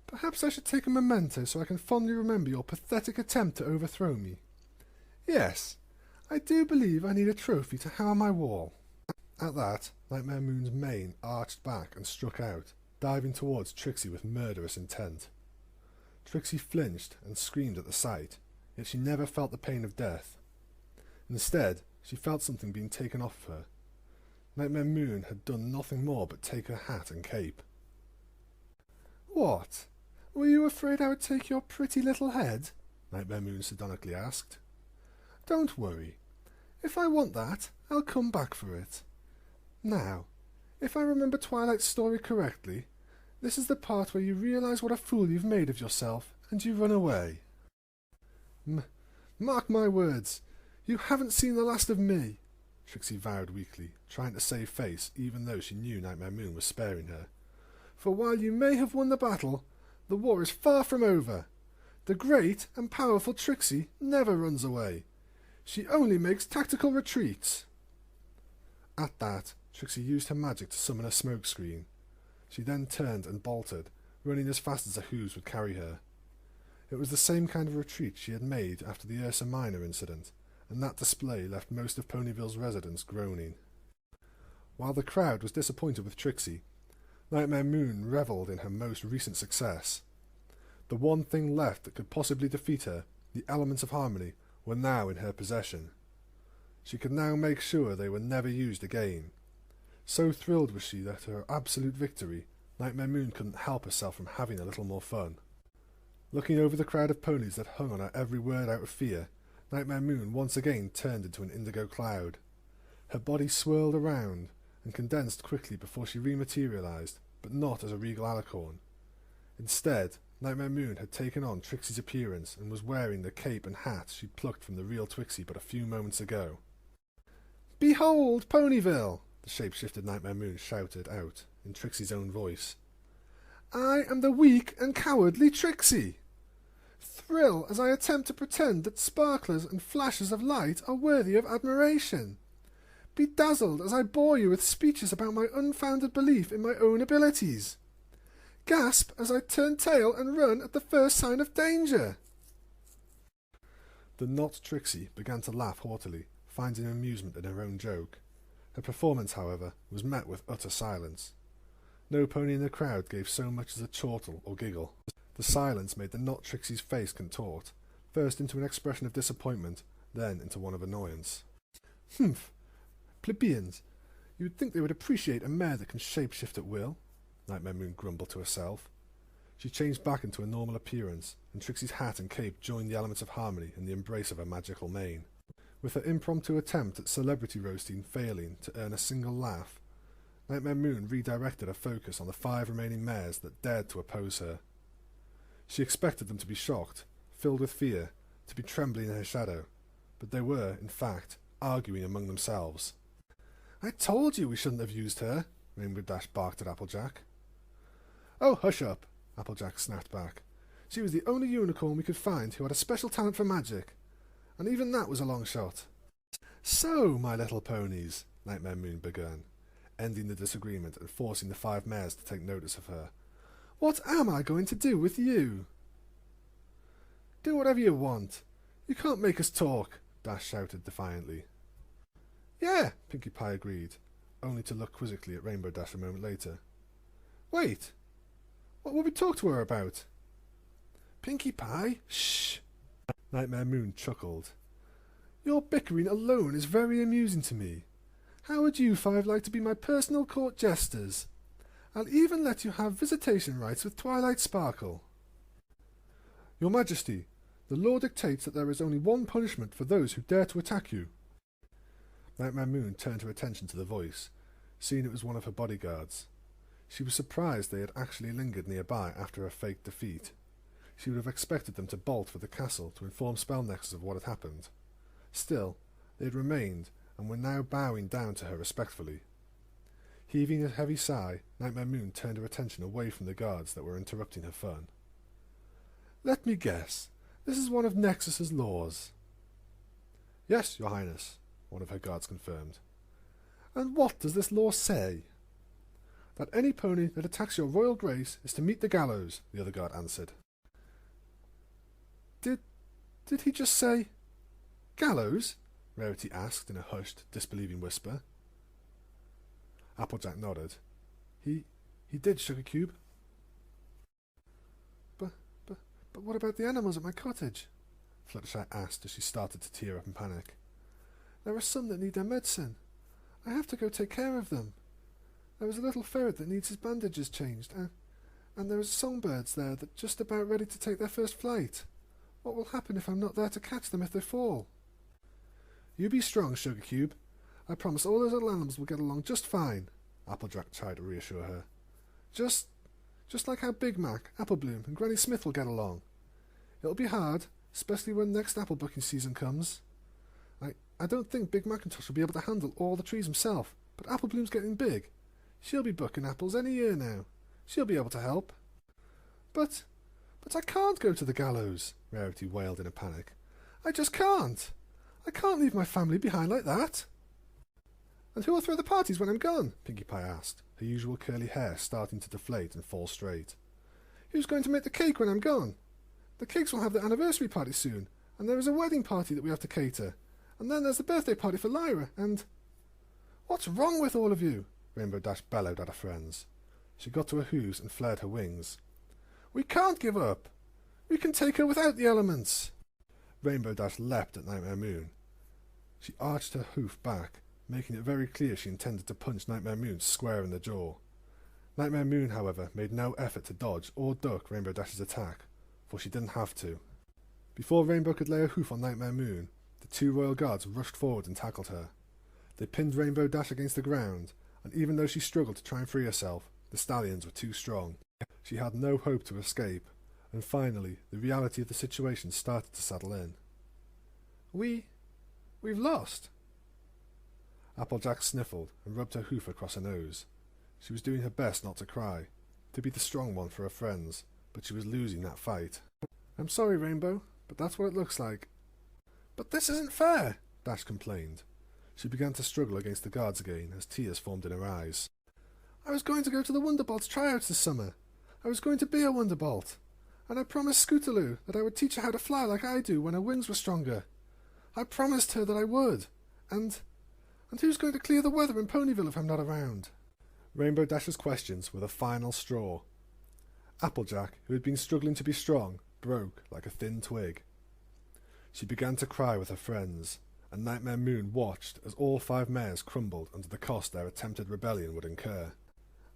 Perhaps I should take a memento so I can fondly remember your pathetic attempt to overthrow me. Yes, I do believe I need a trophy to hang on my wall." At that, Nightmare Moon's mane arched back and struck out, diving towards Trixie with murderous intent. Trixie flinched and screamed at the sight, yet she never felt the pain of death. Instead, she felt something being taken off of her. Nightmare Moon had done nothing more but take her hat and cape. "What? Were you afraid I would take your pretty little head?" Nightmare Moon sardonically asked. "Don't worry. If I want that, I'll come back for it. Now, if I remember Twilight's story correctly, this is the part where you realize what a fool you've made of yourself, and you run away. Mark my words, you haven't seen the last of me," Trixie vowed weakly, trying to save face even though she knew Nightmare Moon was sparing her. "For while you may have won the battle, the war is far from over. The great and powerful Trixie never runs away. She only makes tactical retreats." At that, Trixie used her magic to summon a smoke screen. She then turned and bolted, running as fast as her hooves would carry her. It was the same kind of retreat she had made after the Ursa Minor incident, and that display left most of Ponyville's residents groaning. While the crowd was disappointed with Trixie, Nightmare Moon revelled in her most recent success. The one thing left that could possibly defeat her, the elements of harmony, were now in her possession. She could now make sure they were never used again. So thrilled was she at her absolute victory, Nightmare Moon couldn't help herself from having a little more fun. Looking over the crowd of ponies that hung on her every word out of fear, Nightmare Moon once again turned into an indigo cloud. Her body swirled around and condensed quickly before she rematerialized, but not as a regal alicorn. Instead, Nightmare Moon had taken on Trixie's appearance and was wearing the cape and hat she'd plucked from the real Twixie but a few moments ago. "Behold, Ponyville!" the shape-shifted Nightmare Moon shouted out in Trixie's own voice. "I am the weak and cowardly Trixie! Thrill as I attempt to pretend that sparklers and flashes of light are worthy of admiration. Bedazzled as I bore you with speeches about my unfounded belief in my own abilities. Gasp as I turn tail and run at the first sign of danger." The not Trixie began to laugh haughtily, finding amusement in her own joke. Her performance, however, was met with utter silence. No pony in the crowd gave so much as a chortle or giggle. The silence made the not Trixie's face contort, first into an expression of disappointment, then into one of annoyance. "Humph! Plebeians, you would think they would appreciate a mare that can shape-shift at will," Nightmare Moon grumbled to herself. She changed back into a normal appearance, and Trixie's hat and cape joined the elements of harmony in the embrace of her magical mane. With her impromptu attempt at celebrity roasting failing to earn a single laugh, Nightmare Moon redirected her focus on the 5 remaining mares that dared to oppose her. She expected them to be shocked, filled with fear, to be trembling in her shadow, but they were, in fact, arguing among themselves. "I told you we shouldn't have used her," Rainbow Dash barked at Applejack. "Oh, hush up," Applejack snapped back. "She was the only unicorn we could find who had a special talent for magic, and even that was a long shot." "So, my little ponies," Nightmare Moon began, ending the disagreement and forcing the 5 mares to take notice of her. "What am I going to do with you?" "Do whatever you want. You can't make us talk," Dash shouted defiantly. "Yeah," Pinkie Pie agreed, only to look quizzically at Rainbow Dash a moment later. "Wait, what will we talk to her about?" "Pinkie Pie, shh!" Nightmare Moon chuckled. "Your bickering alone is very amusing to me. How would you 5 like to be my personal court jesters? I'll even let you have visitation rights with Twilight Sparkle." "Your Majesty, the law dictates that there is only one punishment for those who dare to attack you." Nightmare Moon turned her attention to the voice, seeing it was one of her bodyguards. She was surprised they had actually lingered nearby after her fake defeat. She would have expected them to bolt for the castle to inform Spellnexus of what had happened. Still, they had remained and were now bowing down to her respectfully. Heaving a heavy sigh, Nightmare Moon turned her attention away from the guards that were interrupting her fun. "Let me guess. This is one of Nexus's laws." "Yes, Your Highness," one of her guards confirmed. "And what does this law say?" "That any pony that attacks your royal grace is to meet the gallows," the other guard answered. Did he just say gallows?" Rarity asked in a hushed, disbelieving whisper. Applejack nodded. He did, Sugar Cube." But what about the animals at my cottage?" Fluttershy asked as she started to tear up in panic. "There are some that need their medicine. I have to go take care of them. There was a little ferret that needs his bandages changed, and there are songbirds there that are just about ready to take their first flight. What will happen if I'm not there to catch them if they fall?" "You be strong, Sugar Cube. I promise all those little animals will get along just fine," Applejack tried to reassure her. Just like how Big Mac, Apple Bloom, and Granny Smith will get along. It'll be hard, especially when next apple bucking season comes. I don't think Big Macintosh will be able to handle all the trees himself, but Apple Bloom's getting big. She'll be bucking apples any year now. She'll be able to help." But I can't go to the gallows," Rarity wailed in a panic. "I just can't. I can't leave my family behind like that." "And who will throw the parties when I'm gone?" Pinkie Pie asked, her usual curly hair starting to deflate and fall straight. "Who's going to make the cake when I'm gone? The Cakes will have their anniversary party soon, and there is a wedding party that we have to cater, and then there's the birthday party for Lyra, and—" "What's wrong with all of you?" Rainbow Dash bellowed at her friends. She got to her hooves and flared her wings. "We can't give up. We can take her without the elements." Rainbow Dash leapt at Nightmare Moon. She arched her hoof back, making it very clear she intended to punch Nightmare Moon square in the jaw. Nightmare Moon, however, made no effort to dodge or duck Rainbow Dash's attack, for she didn't have to. Before Rainbow could lay a hoof on Nightmare Moon, the two royal guards rushed forward and tackled her. They pinned Rainbow Dash against the ground, and even though she struggled to try and free herself, the stallions were too strong. She had no hope to escape, and finally the reality of the situation started to settle in. We've lost. Applejack sniffled and rubbed her hoof across her nose. She was doing her best not to cry, to be the strong one for her friends, but she was losing that fight. I'm sorry, Rainbow, but that's what it looks like. But this isn't fair, Dash complained. She began to struggle against the guards again as tears formed in her eyes. I was going to go to the Wonderbolt's tryouts this summer. I was going to be a Wonderbolt. And I promised Scootaloo that I would teach her how to fly like I do when her wings were stronger. I promised her that I would. And who's going to clear the weather in Ponyville if I'm not around? Rainbow Dash's questions were the final straw. Applejack, who had been struggling to be strong, broke like a thin twig. She began to cry with her friends, and Nightmare Moon watched as all 5 mares crumbled under the cost their attempted rebellion would incur.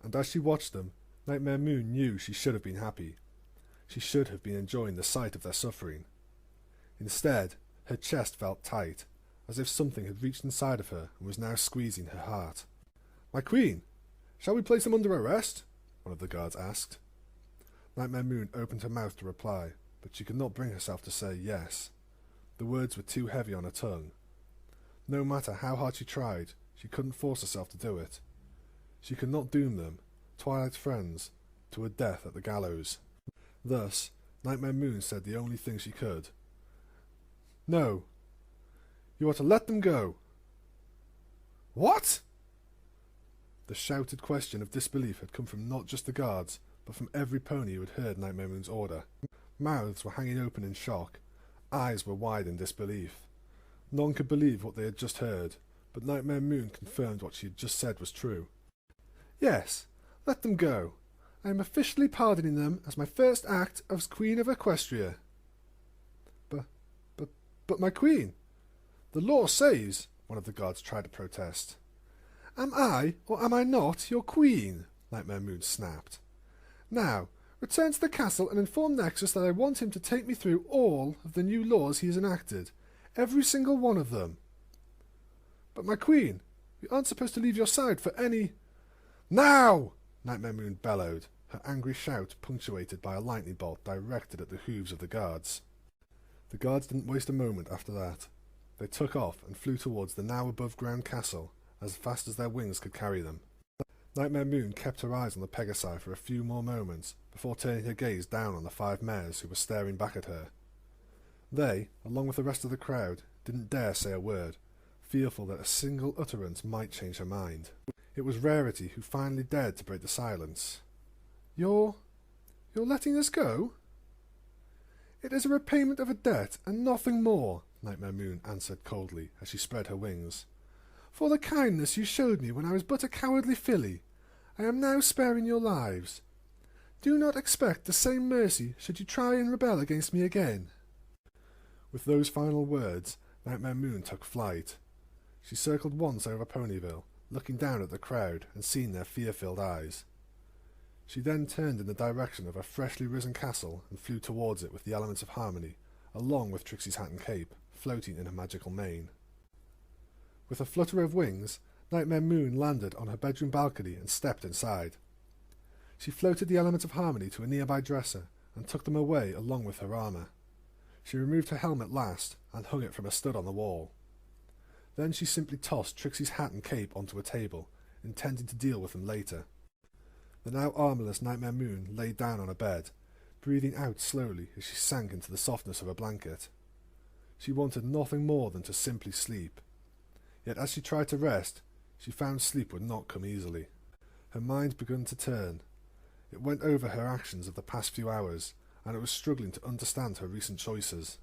And as she watched them, Nightmare Moon knew she should have been happy. She should have been enjoying the sight of their suffering. Instead, her chest felt tight, as if something had reached inside of her and was now squeezing her heart. My queen, shall we place them under arrest? One of the guards asked. Nightmare Moon opened her mouth to reply, but she could not bring herself to say yes. The words were too heavy on her tongue. No matter how hard she tried, she couldn't force herself to do it. She could not doom them, Twilight's friends, to a death at the gallows. Thus, Nightmare Moon said the only thing she could. No. You are to let them go. What? The shouted question of disbelief had come from not just the guards, but from every pony who had heard Nightmare Moon's order. Mouths were hanging open in shock. Eyes were wide in disbelief. None could believe what they had just heard, but Nightmare Moon confirmed what she had just said was true. Yes, let them go. I am officially pardoning them as my first act as Queen of Equestria. But my queen, the law says, one of the guards tried to protest. Am I, or am I not, your queen? Nightmare Moon snapped. Now, return to the castle and inform Nexus that I want him to take me through all of the new laws he has enacted. Every single one of them. But my queen, we aren't supposed to leave your side for any... Now! Nightmare Moon bellowed, her angry shout punctuated by a lightning bolt directed at the hooves of the guards. The guards didn't waste a moment after that. They took off and flew towards the now above-ground castle as fast as their wings could carry them. Nightmare Moon kept her eyes on the Pegasi for a few more moments before turning her gaze down on the 5 mares who were staring back at her. They, along with the rest of the crowd, didn't dare say a word, fearful that a single utterance might change her mind. It was Rarity who finally dared to break the silence. You're letting us go? It is a repayment of a debt, and nothing more, Nightmare Moon answered coldly as she spread her wings. For the kindness you showed me when I was but a cowardly filly, I am now sparing your lives. Do not expect the same mercy should you try and rebel against me again. With those final words, Nightmare Moon took flight. She circled once over Ponyville, looking down at the crowd and seeing their fear-filled eyes. She then turned in the direction of her freshly risen castle and flew towards it with the elements of harmony, along with Trixie's hat and cape, floating in her magical mane. With a flutter of wings, Nightmare Moon landed on her bedroom balcony and stepped inside. She floated the elements of harmony to a nearby dresser and took them away along with her armour. She removed her helmet last and hung it from a stud on the wall. Then she simply tossed Trixie's hat and cape onto a table, intending to deal with them later. The now armourless Nightmare Moon lay down on a bed, breathing out slowly as she sank into the softness of her blanket. She wanted nothing more than to simply sleep. Yet as she tried to rest, she found sleep would not come easily. Her mind began to turn. It went over her actions of the past few hours, and it was struggling to understand her recent choices.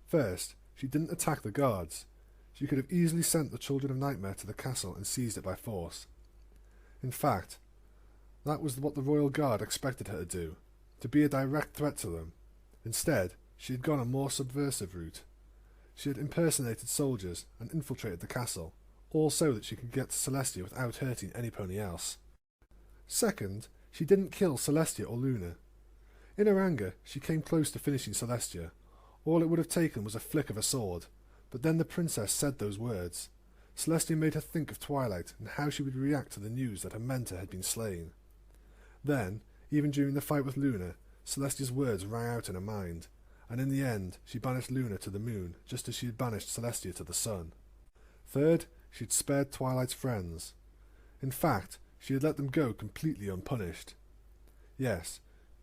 First, she didn't attack the guards. She could have easily sent the Children of Nightmare to the castle and seized it by force. In fact, that was what the Royal Guard expected her to do, to be a direct threat to them. Instead, she had gone a more subversive route. She had impersonated soldiers and infiltrated the castle, all so that she could get to Celestia without hurting any pony else. Second, she didn't kill Celestia or Luna. In her anger, she came close to finishing Celestia. All it would have taken was a flick of a sword, but then the princess said those words. Celestia made her think of Twilight and how she would react to the news that her mentor had been slain. Then, even during the fight with Luna, Celestia's words rang out in her mind, and in the end she banished Luna to the moon just as she had banished Celestia to the sun. Third, she had spared Twilight's friends. In fact, she had let them go completely unpunished. Yes,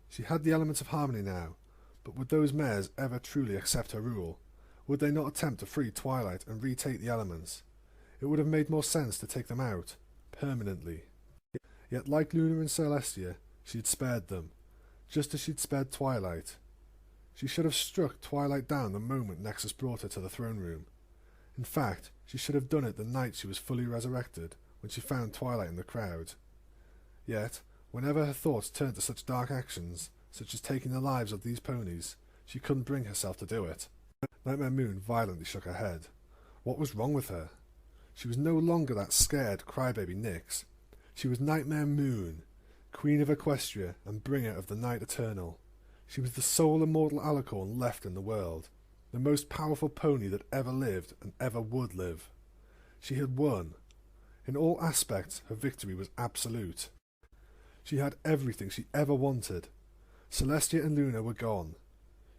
she had the elements of harmony now, but would those mares ever truly accept her rule? Would they not attempt to free Twilight and retake the elements? It would have made more sense to take them out, permanently. Yet like Luna and Celestia, she had spared them, just as she'd spared Twilight. She should have struck Twilight down the moment Nexus brought her to the throne room. In fact, she should have done it the night she was fully resurrected, when she found Twilight in the crowd. Yet, whenever her thoughts turned to such dark actions, such as taking the lives of these ponies, she couldn't bring herself to do it. Nightmare Moon violently shook her head. What was wrong with her? She was no longer that scared crybaby Nyx. She was Nightmare Moon, Queen of Equestria and bringer of the Night Eternal. She was the sole immortal alicorn left in the world, the most powerful pony that ever lived and ever would live. She had won. In all aspects, her victory was absolute. She had everything she ever wanted. Celestia and Luna were gone.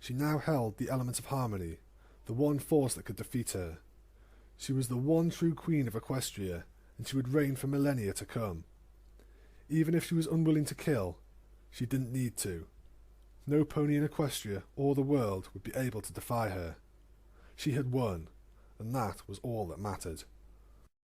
She now held the elements of harmony, the one force that could defeat her. She was the one true queen of Equestria, and she would reign for millennia to come. Even if she was unwilling to kill, she didn't need to. No pony in Equestria or the world would be able to defy her. She had won, and that was all that mattered.